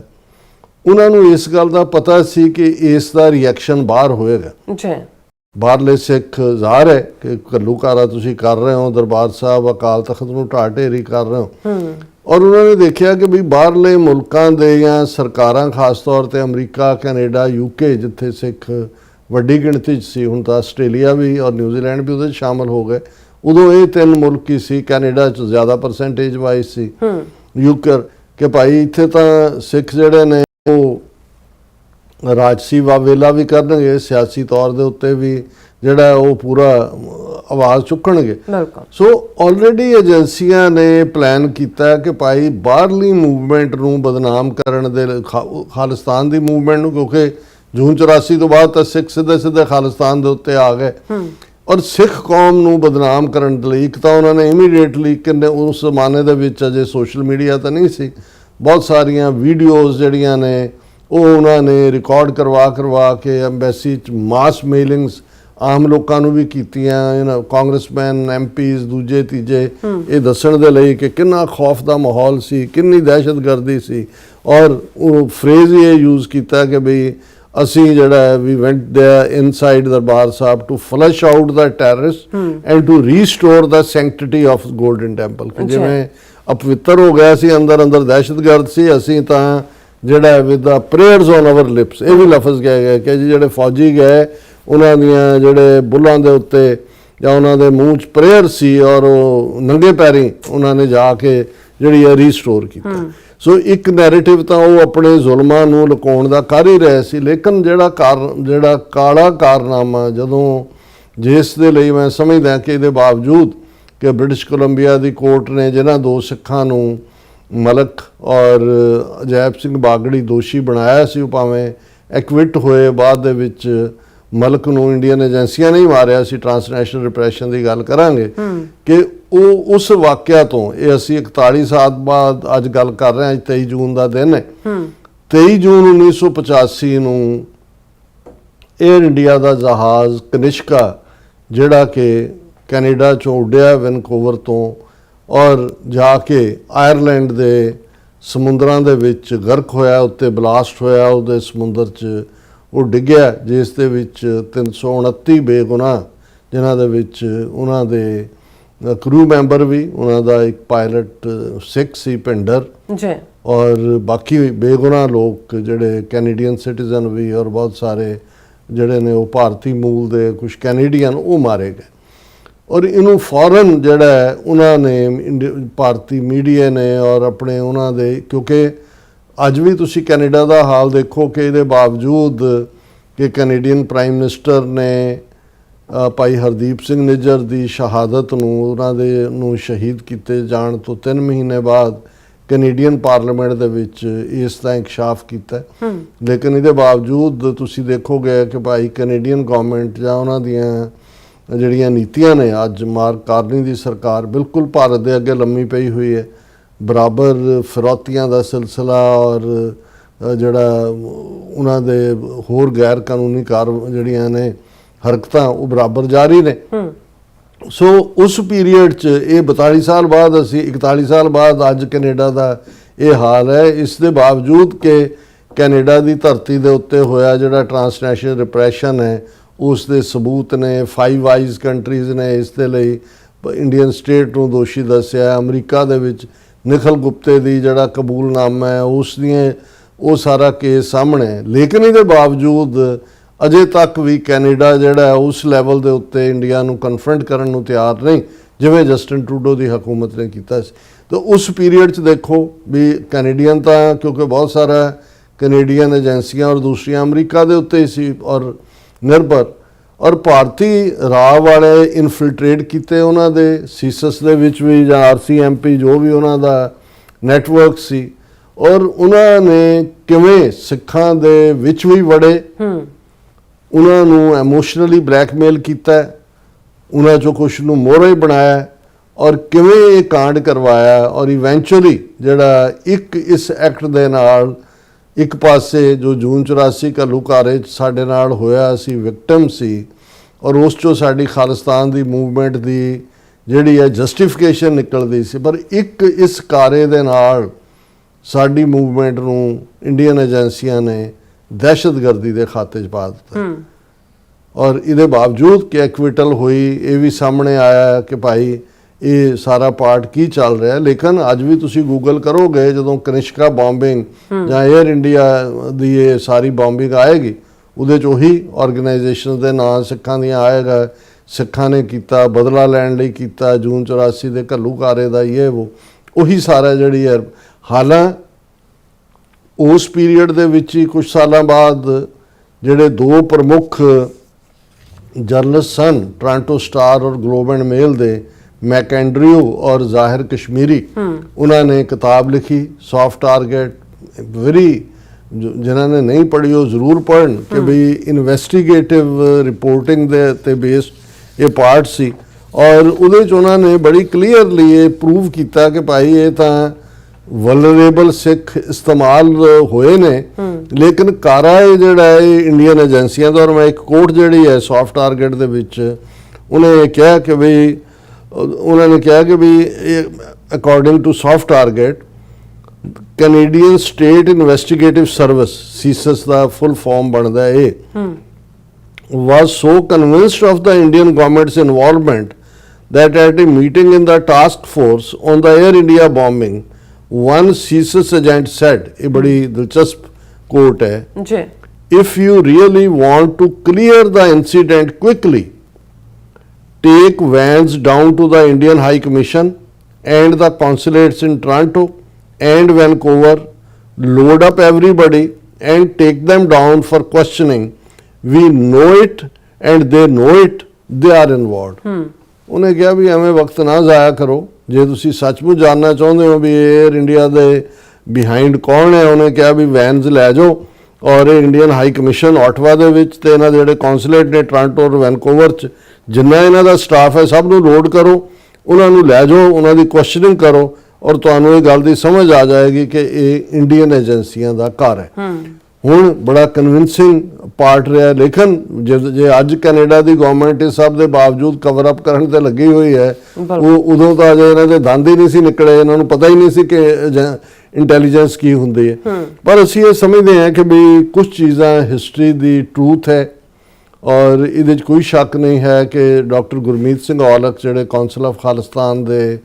ਉਹਨਾਂ ਨੂੰ ਇਸ ਗੱਲ ਦਾ ਪਤਾ ਸੀ ਕਿ ਇਸ ਦਾ ਰਿਐਕਸ਼ਨ ਬਾਹਰ ਹੋਏਗਾ। ਬਾਹਰਲੇ ਸਿੱਖ ਜ਼ਾਹਰ ਹੈ ਕਿ ਘੱਲੂਘਾਰਾ ਤੁਸੀਂ ਕਰ ਰਹੇ ਹੋ, ਦਰਬਾਰ ਸਾਹਿਬ ਅਕਾਲ ਤਖਤ ਨੂੰ ਢਾਹ ਢੇਰੀ ਕਰ ਰਹੇ ਹੋ ਔਰ ਉਹਨਾਂ ਨੇ ਦੇਖਿਆ ਕਿ ਵੀ ਬਾਹਰਲੇ ਮੁਲਕਾਂ ਦੇ ਜਾਂ ਸਰਕਾਰਾਂ ਖਾਸ ਤੌਰ ਤੇ ਅਮਰੀਕਾ ਕੈਨੇਡਾ UK ਜਿੱਥੇ ਸਿੱਖ ਵੱਡੀ ਗਿਣਤੀ 'ਚ ਸੀ, ਹੁਣ ਤਾਂ ਆਸਟ੍ਰੇਲੀਆ ਵੀ ਔਰ ਨਿਊਜ਼ੀਲੈਂਡ ਵੀ ਉਹਦੇ 'ਚ ਸ਼ਾਮਲ ਹੋ ਗਏ। ਉਦੋਂ ਇਹ 3 ਮੁਲਕ ਹੀ ਸੀ, ਕੈਨੇਡਾ 'ਚ ਜ਼ਿਆਦਾ ਪਰਸੈਂਟੇਜ ਵਾਈਜ਼ ਸੀ UK ਕਿ ਭਾਈ ਇੱਥੇ ਤਾਂ ਸਿੱਖ ਜਿਹੜੇ ਨੇ ਉਹ ਰਾਜਸੀ ਵਾਵੇਲਾ ਵੀ ਕਰਨਗੇ, ਸਿਆਸੀ ਤੌਰ ਦੇ ਉੱਤੇ ਵੀ ਜਿਹੜਾ ਉਹ ਪੂਰਾ ਆਵਾਜ਼ ਚੁੱਕਣਗੇ। ਸੋ ਆਲਰੇਡੀ ਏਜੰਸੀਆਂ ਨੇ ਪਲਾਨ ਕੀਤਾ ਕਿ ਭਾਈ ਬਾਹਰਲੀ ਮੂਵਮੈਂਟ ਨੂੰ ਬਦਨਾਮ ਕਰਨ ਦੇ ਖਾਲਿਸਤਾਨ ਦੀ ਮੂਵਮੈਂਟ ਨੂੰ ਕਿਉਂਕਿ ਜੂਨ 84 ਤੋਂ ਬਾਅਦ ਤਾਂ ਸਿੱਖ ਸਿੱਧੇ ਖਾਲਿਸਤਾਨ ਦੇ ਉੱਤੇ ਆ ਗਏ। ਔਰ ਸਿੱਖ ਕੌਮ ਨੂੰ ਬਦਨਾਮ ਕਰਨ ਦੇ ਲਈ ਇੱਕ ਤਾਂ ਉਹਨਾਂ ਨੇ ਇਮੀਡੀਏਟਲੀ ਕਿੰਨੇ ਉਸ ਜ਼ਮਾਨੇ ਦੇ ਵਿੱਚ ਅਜੇ ਸੋਸ਼ਲ ਮੀਡੀਆ ਤਾਂ ਨਹੀਂ ਸੀ, ਬਹੁਤ ਸਾਰੀਆਂ ਵੀਡੀਓਜ਼ ਜਿਹੜੀਆਂ ਨੇ ਉਹ ਉਹਨਾਂ ਨੇ ਰਿਕਾਰਡ ਕਰਵਾ ਕੇ ਐਮਬੈਸੀ 'ਚ ਮਾਸ ਮੇਲਿੰਗਸ ਆਮ ਲੋਕਾਂ ਨੂੰ ਵੀ ਕੀਤੀਆਂ, ਕਾਂਗਰਸਮੈਨ ਐਮਪੀਜ਼ ਦੂਜੇ ਤੀਜੇ, ਇਹ ਦੱਸਣ ਦੇ ਲਈ ਕਿ ਕਿੰਨਾ ਖੌਫ ਦਾ ਮਾਹੌਲ ਸੀ, ਕਿੰਨੀ ਦਹਿਸ਼ਤਗਰਦੀ ਸੀ। ਔਰ ਉਹ ਫਰੇਜ਼ ਇਹ ਯੂਜ਼ ਕੀਤਾ ਕਿ ਬਈ ਅਸੀਂ ਜਿਹੜਾ we went there inside Darbar Sahib to flush out the terrorist and to restore the sanctity of Golden Temple. ਕਿ ਜਿਵੇਂ ਅਪਵਿੱਤਰ ਹੋ ਗਿਆ ਸੀ, ਅੰਦਰ ਦਹਿਸ਼ਤਗਰਦ ਸੀ, ਅਸੀਂ ਤਾਂ ਜਿਹੜਾ with the prayers on our lips, ਇਹ ਵੀ ਲਫ਼ਜ਼ ਕਿਹਾ ਗਿਆ ਕਿ ਜੀ ਜਿਹੜੇ ਫੌਜੀ ਗਏ ਉਹਨਾਂ ਦੀਆਂ ਜਿਹੜੇ ਬੁੱਲਾਂ ਦੇ ਉੱਤੇ ਜਾਂ ਉਹਨਾਂ ਦੇ ਮੂੰਹ 'ਚ ਪ੍ਰੇਅਰ ਸੀ ਔਰ ਉਹ ਨੰਗੇ ਪੈਰੀਂ ਉਹਨਾਂ ਨੇ ਜਾ ਕੇ ਜਿਹੜੀ ਹੈ ਰੀਸਟੋਰ ਕੀਤਾ। ਸੋ ਇੱਕ ਨੈਰੇਟਿਵ ਤਾਂ ਉਹ ਆਪਣੇ ਜ਼ੁਲਮਾਂ ਨੂੰ ਲੁਕਾਉਣ ਦਾ ਕਰ ਹੀ ਰਹੇ ਸੀ, ਲੇਕਿਨ ਜਿਹੜਾ ਕਾਲਾ ਕਾਰਨਾਮਾ ਜਦੋਂ ਜਿਸ ਦੇ ਲਈ ਮੈਂ ਸਮਝਦਾ ਕਿ ਇਹਦੇ ਬਾਵਜੂਦ ਕਿ ਬ੍ਰਿਟਿਸ਼ ਕੋਲੰਬੀਆ ਦੀ ਕੋਰਟ ਨੇ ਜਿਹਨਾਂ 2 ਸਿੱਖਾਂ ਨੂੰ ਮਲਕ ਔਰ ਅਜੈਬ ਸਿੰਘ ਬਾਗੜੀ ਦੋਸ਼ੀ ਬਣਾਇਆ ਸੀ, ਉਹ ਭਾਵੇਂ ਐਕਵਿਟ ਹੋਏ, ਬਾਅਦ ਦੇ ਵਿੱਚ ਮਲਕ ਨੂੰ ਇੰਡੀਅਨ ਏਜੰਸੀਆਂ ਨੇ ਹੀ ਮਾਰਿਆ ਸੀ, ਟ੍ਰਾਂਸਨੈਸ਼ਨਲ ਰਿਪਰੈਸ਼ਨ ਦੀ ਗੱਲ ਕਰਾਂਗੇ ਕਿ ਉਹ ਉਸ ਵਾਕਿਆ ਤੋਂ ਇਹ ਅਸੀਂ 41 ਸਾਲ ਬਾਅਦ ਅੱਜ ਗੱਲ ਕਰ ਰਹੇ ਹਾਂ। ਅੱਜ 23 ਜੂਨ ਦਾ ਦਿਨ ਹੈ। 23 ਜੂਨ 1985 ਨੂੰ 에ਅਰ ਇੰਡੀਆ ਦਾ ਜਹਾਜ਼ ਕਨਿਸ਼ਕਾ ਜਿਹੜਾ ਕਿ ਕੈਨੇਡਾ ਚੋਂ ਉੱਡਿਆ ਵੈਨਕੂਵਰ ਤੋਂ ਔਰ ਜਾ ਕੇ ਆਇਰਲੈਂਡ ਦੇ ਸਮੁੰਦਰਾਂ ਦੇ ਵਿੱਚ ਗਰਕ ਹੋਇਆ, ਉੱਤੇ ਬਲਾਸਟ ਹੋਇਆ, ਉਹਦੇ ਸਮੁੰਦਰ 'ਚ ਉਹ ਡਿੱਗਿਆ, ਜਿਸ ਦੇ ਵਿੱਚ 329 ਬੇਗੁਨਾਹ, ਜਿਨ੍ਹਾਂ ਦੇ ਵਿੱਚ ਉਹਨਾਂ ਦੇ ਕਰੂ ਮੈਂਬਰ ਵੀ, ਉਹਨਾਂ ਦਾ ਇੱਕ ਪਾਇਲਟ ਸਿੱਖ ਸੀ ਭਿੰਡਰ ਜੀ, ਔਰ ਬਾਕੀ ਬੇਗੁਨਾਹ ਲੋਕ ਜਿਹੜੇ ਕੈਨੇਡੀਅਨ ਸਿਟੀਜ਼ਨ ਵੀ ਔਰ ਬਹੁਤ ਸਾਰੇ ਜਿਹੜੇ ਨੇ ਉਹ ਭਾਰਤੀ ਮੂਲ ਦੇ ਕੁਝ ਕੈਨੇਡੀਅਨ ਉਹ ਮਾਰੇ ਗਏ। ਔਰ ਇਹਨੂੰ ਫੌਰਨ ਜਿਹੜਾ ਉਹਨਾਂ ਨੇ ਭਾਰਤੀ ਮੀਡੀਆ ਨੇ ਔਰ ਆਪਣੇ ਉਹਨਾਂ ਦੇ, ਕਿਉਂਕਿ ਅੱਜ ਵੀ ਤੁਸੀਂ ਕੈਨੇਡਾ ਦਾ ਹਾਲ ਦੇਖੋ ਕਿ ਇਹਦੇ ਬਾਵਜੂਦ ਕਿ ਕੈਨੇਡੀਅਨ ਪ੍ਰਾਈਮ ਮਿਨਿਸਟਰ ਨੇ ਭਾਈ ਹਰਦੀਪ ਸਿੰਘ ਨਿੱਜਰ ਦੀ ਸ਼ਹਾਦਤ ਨੂੰ, ਉਹਨਾਂ ਦੇ ਨੂੰ ਸ਼ਹੀਦ ਕੀਤੇ ਜਾਣ ਤੋਂ 3 ਮਹੀਨੇ ਬਾਅਦ ਕੈਨੇਡੀਅਨ ਪਾਰਲੀਮੈਂਟ ਦੇ ਵਿੱਚ ਇਸ ਦਾ ਇੰਕਸ਼ਾਫ ਕੀਤਾ। ਲੇਕਿਨ ਇਹਦੇ ਬਾਵਜੂਦ ਤੁਸੀਂ ਦੇਖੋਗੇ ਕਿ ਭਾਈ ਕੈਨੇਡੀਅਨ ਗਵਰਨਮੈਂਟ ਜਾਂ ਉਹਨਾਂ ਦੀਆਂ ਜਿਹੜੀਆਂ ਨੀਤੀਆਂ ਨੇ, ਅੱਜ ਮਾਰਕ ਕਾਰਨੀ ਦੀ ਸਰਕਾਰ ਬਿਲਕੁਲ ਭਾਰਤ ਦੇ ਅੱਗੇ ਲੰਮੀ ਪਈ ਹੋਈ ਹੈ। ਬਰਾਬਰ ਫਿਰੌਤੀਆਂ ਦਾ ਸਿਲਸਿਲਾ ਔਰ ਜਿਹੜਾ ਉਹਨਾਂ ਦੇ ਹੋਰ ਗੈਰ ਕਾਨੂੰਨੀ ਜਿਹੜੀਆਂ ਨੇ ਹਰਕਤਾਂ ਉਹ ਬਰਾਬਰ ਜਾਰੀ ਨੇ। ਸੋ ਉਸ ਪੀਰੀਅਡ 'ਚ ਇਹ 42 ਸਾਲ ਬਾਅਦ ਅਸੀਂ 41 ਸਾਲ ਬਾਅਦ ਅੱਜ ਕੈਨੇਡਾ ਦਾ ਇਹ ਹਾਲ ਹੈ। ਇਸ ਦੇ ਬਾਵਜੂਦ ਕਿ ਕੈਨੇਡਾ ਦੀ ਧਰਤੀ ਦੇ ਉੱਤੇ ਹੋਇਆ ਜਿਹੜਾ ਟ੍ਰਾਂਸਨੈਸ਼ਨਲ ਰਿਪਰੈਸ਼ਨ ਹੈ, ਉਸ ਦੇ ਸਬੂਤ ਨੇ। 5 ਆਈਜ਼ ਕੰਟਰੀਜ਼ ਨੇ ਇਸ ਦੇ ਲਈ ਇੰਡੀਅਨ ਸਟੇਟ ਨੂੰ ਦੋਸ਼ੀ ਦੱਸਿਆ। ਅਮਰੀਕਾ ਦੇ ਵਿੱਚ ਨਿਖਲ ਗੁਪਤੇ ਦੀ ਜਿਹੜਾ ਕਬੂਲਨਾਮਾ ਹੈ ਉਸ ਦੀਆਂ ਉਹ ਸਾਰਾ ਕੇਸ ਸਾਹਮਣੇ ਹੈ। ਲੇਕਿਨ ਇਹਦੇ ਬਾਵਜੂਦ ਅਜੇ ਤੱਕ ਵੀ ਕੈਨੇਡਾ ਜਿਹੜਾ ਉਸ ਲੈਵਲ ਦੇ ਉੱਤੇ ਇੰਡੀਆ ਨੂੰ ਕਨਫਰੰਟ ਕਰਨ ਨੂੰ ਤਿਆਰ ਨਹੀਂ, ਜਿਵੇਂ ਜਸਟਿਨ ਟਰੂਡੋ ਦੀ ਹਕੂਮਤ ਨੇ ਕੀਤਾ ਸੀ। ਤਾਂ ਉਸ ਪੀਰੀਅਡ 'ਚ ਦੇਖੋ ਵੀ ਕੈਨੇਡੀਅਨ ਤਾਂ ਕਿਉਂਕਿ ਬਹੁਤ ਸਾਰਾ ਕੈਨੇਡੀਅਨ ਏਜੰਸੀਆਂ ਔਰ ਦੂਸਰੀਆਂ ਅਮਰੀਕਾ ਦੇ ਉੱਤੇ ਸੀ ਔਰ ਨਿਰਭਰ, ਔਰ ਭਾਰਤੀ ਰਾਹ ਵਾਲੇ ਇਨਫਿਲਟਰੇਟ ਕੀਤੇ ਉਹਨਾਂ ਦੇ ਸੀਸਸ ਦੇ ਵਿੱਚ ਵੀ ਜਾਂ RCMP ਜੋ ਵੀ ਉਹਨਾਂ ਦਾ ਨੈਟਵਰਕ ਸੀ, ਔਰ ਉਹਨਾਂ ਨੇ ਕਿਵੇਂ ਸਿੱਖਾਂ ਦੇ ਵਿੱਚ ਵੀ ਵੜੇ, ਉਹਨਾਂ ਨੂੰ ਐਮੋਸ਼ਨਲੀ ਬਲੈਕਮੇਲ ਕੀਤਾ, ਉਹਨਾਂ 'ਚੋਂ ਕੁਛ ਨੂੰ ਮੋਹਰਾ ਬਣਾਇਆ ਔਰ ਕਿਵੇਂ ਇਹ ਕਾਂਡ ਕਰਵਾਇਆ। ਔਰ ਇਵੈਂਚੁਅਲੀ ਜਿਹੜਾ ਇਸ ਐਕਟ ਦੇ ਨਾਲ ਇੱਕ ਪਾਸੇ ਜੋ ਜੂਨ 84 ਘੱਲੂਘਾਰੇ 'ਚ ਸਾਡੇ ਨਾਲ ਹੋਇਆ, ਅਸੀਂ ਵਿਕਟਮ ਸੀ ਔਰ ਉਸ 'ਚੋਂ ਸਾਡੀ ਖਾਲਿਸਤਾਨ ਦੀ ਮੂਵਮੈਂਟ ਦੀ ਜਿਹੜੀ ਹੈ ਜਸਟੀਫਿਕੇਸ਼ਨ ਨਿਕਲਦੀ ਸੀ, ਪਰ ਇਸ ਕਾਰੇ ਦੇ ਨਾਲ ਸਾਡੀ ਮੂਵਮੈਂਟ ਨੂੰ ਇੰਡੀਅਨ ਏਜੰਸੀਆਂ ਨੇ ਦਹਿਸ਼ਤਗਰਦੀ ਦੇ ਖਾਤੇ 'ਚ ਪਾ ਦਿੱਤਾ। ਔਰ ਇਹਦੇ ਬਾਵਜੂਦ ਕਿ ਐਕਵਿਟਲ ਹੋਈ, ਇਹ ਵੀ ਸਾਹਮਣੇ ਆਇਆ ਕਿ ਭਾਈ ਇਹ ਸਾਰਾ ਪਾਰਟ ਕੀ ਚੱਲ ਰਿਹਾ। ਲੇਕਿਨ ਅੱਜ ਵੀ ਤੁਸੀਂ ਗੂਗਲ ਕਰੋਗੇ, ਜਦੋਂ ਕਨਿਸ਼ਕਾ ਬੰਬਿੰਗ ਜਾਂ 에ਅਰ ਇੰਡੀਆ ਦੀ ਇਹ ਸਾਰੀ ਬੰਬਿੰਗ ਆਏਗੀ, ਉਹਦੇ 'ਚ ਉਹੀ ਆਰਗੇਨਾਈਜੇਸ਼ਨ ਦੇ ਨਾਂ ਸਿੱਖਾਂ ਦੀਆਂ ਆਏਗਾ, ਸਿੱਖਾਂ ਨੇ ਕੀਤਾ, ਬਦਲਾ ਲੈਣ ਲਈ ਕੀਤਾ, ਜੂਨ 84 ਦੇ ਘੱਲੂਘਾਰੇ ਦਾ ਇਹ ਉਹੀ ਸਾਰਾ ਜਿਹੜੀ ਹੈ। ਹਾਲਾਂ ਉਸ ਪੀਰੀਅਡ ਦੇ ਵਿੱਚ ਹੀ ਕੁਝ ਸਾਲਾਂ ਬਾਅਦ ਜਿਹੜੇ 2 ਪ੍ਰਮੁੱਖ ਜਰਨਲਿਸਟ ਸਨ ਟੋਰਾਂਟੋ ਸਟਾਰ ਔਰ ਗਲੋਬ ਐਂਡ ਮੇਲ ਦੇ, ਮੈਕਐਂਡਰਿਊ ਔਰ ਜ਼ਾਹਿਰ ਕਸ਼ਮੀਰੀ, ਉਹਨਾਂ ਨੇ ਕਿਤਾਬ ਲਿਖੀ ਸੌਫਟ ਟਾਰਗੇਟ। ਜਿਨ੍ਹਾਂ ਨੇ ਨਹੀਂ ਪੜ੍ਹੀ ਉਹ ਜ਼ਰੂਰ ਪੜ੍ਹਨ ਕਿ ਵੀ ਇਨਵੈਸਟੀਗੇਟਿਵ ਰਿਪੋਰਟਿੰਗ ਦੇ ਉੱਤੇ ਬੇਸਡ ਇਹ ਪਾਰਟ ਸੀ ਔਰ ਉਹਦੇ 'ਚ ਉਹਨਾਂ ਨੇ ਬੜੀ ਕਲੀਅਰਲੀ ਇਹ ਪ੍ਰੂਵ ਕੀਤਾ ਕਿ ਭਾਈ ਇਹ ਤਾਂ ਵਲਨਰੇਬਲ ਸਿੱਖ ਇਸਤੇਮਾਲ ਹੋਏ ਨੇ, ਲੇਕਿਨ ਕਾਰਾ ਇਹ ਜਿਹੜਾ ਹੈ ਇੰਡੀਅਨ ਏਜੰਸੀਆਂ ਦਾ। ਔਰ ਮੈਂ ਇੱਕ ਕੋਟ ਜਿਹੜੀ ਹੈ ਸੌਫਟ ਟਾਰਗੇਟ ਦੇ ਵਿੱਚ ਉਹਨੇ ਕਿਹਾ ਕਿ ਵੀ ਉਹਨਾਂ ਨੇ ਕਿਹਾ ਕਿ ਵੀ according to soft target Canadian state investigative service CSIS ਦਾ ਫੁੱਲ ਫਾਰਮ ਬਣਦਾ ਇਹ was so convinced of the Indian government's involvement that at a meeting in the task force on the Air India bombing, one CSIS agent said, a badi dilchasp quote hai, ji if you really want to clear the incident quickly, take vans down to the Indian High Commission and the consulates in Toronto and Vancouver, load up everybody and take them down for questioning. We know it and they know it, they are involved. ਉਹਨੇ ਕਿਹਾ ਵੀ ਐਵੇਂ ਵਕਤ ਨਾ ਜ਼ਾਇਆ ਕਰੋ, ਜੇ ਤੁਸੀਂ ਸੱਚਮੁੱਚ ਜਾਣਨਾ ਚਾਹੁੰਦੇ ਹੋ ਵੀ 에ਅਰ ਇੰਡੀਆ ਦੇ ਬਿਹਾਈਂਡ ਕੌਣ ਹੈ, ਉਹਨੇ ਕਿਹਾ ਵੀ ਵੈਨਸ ਲੈ ਜਾਓ ਔਰ ਇਹ ਇੰਡੀਅਨ ਹਾਈ ਕਮਿਸ਼ਨ ਆਟਵਾ ਦੇ ਵਿੱਚ ਤੇ ਇਹਨਾਂ ਦੇ ਜਿਹੜੇ ਕੌਂਸੂਲੇਟ ਨੇ ਟੋਰਾਂਟੋ ਔਰ ਵੈਨਕੂਵਰ 'ਚ ਜਿੰਨਾ ਇਹਨਾਂ ਦਾ ਸਟਾਫ ਹੈ ਸਭ ਨੂੰ ਲੋਡ ਕਰੋ, ਉਹਨਾਂ ਨੂੰ ਲੈ ਜਾਓ, ਉਹਨਾਂ ਦੀ ਕੁਐਸਚਨਿੰਗ ਕਰੋ ਔਰ ਤੁਹਾਨੂੰ ਇਹ ਗੱਲ ਦੀ ਸਮਝ ਆ ਜਾਏਗੀ ਕਿ ਇਹ ਇੰਡੀਅਨ ਏਜੰਸੀਆਂ ਦਾ ਘਰ ਹੈ। ਹੁਣ ਬੜਾ ਕਨਵਿੰਸਿੰਗ ਪਾਰਟ ਰਿਹਾ, ਲੇਕਿਨ ਜੇ ਅੱਜ ਕੈਨੇਡਾ ਦੀ ਗਵਰਨਮੈਂਟ ਇਸ ਸਭ ਦੇ ਬਾਵਜੂਦ ਕਵਰ ਅਪ ਕਰਨ ਤੇ ਲੱਗੀ ਹੋਈ ਹੈ, ਉਹ ਉਦੋਂ ਤਾਂ ਅਜੇ ਇਹਨਾਂ ਦੇ ਦੰਦ ਹੀ ਨਹੀਂ ਸੀ ਨਿਕਲੇ, ਇਹਨਾਂ ਨੂੰ ਪਤਾ ਹੀ ਨਹੀਂ ਸੀ ਕਿ ਇੰਟੈਲੀਜੈਂਸ ਕੀ ਹੁੰਦੀ ਹੈ। ਪਰ ਅਸੀਂ ਇਹ ਸਮਝਦੇ ਹਾਂ ਕਿ ਵੀ ਕੁਝ ਚੀਜ਼ਾਂ ਹਿਸਟਰੀ ਦੀ ਟਰੂਥ ਹੈ ਔਰ ਇਹਦੇ 'ਚ ਕੋਈ ਸ਼ੱਕ ਨਹੀਂ ਹੈ ਕਿ ਡਾਕਟਰ ਗੁਰਮੀਤ ਸਿੰਘ ਔਲਖ ਜਿਹੜੇ ਕੌਂਸਲ ਆਫ ਖਾਲਿਸਤਾਨ ਦੇ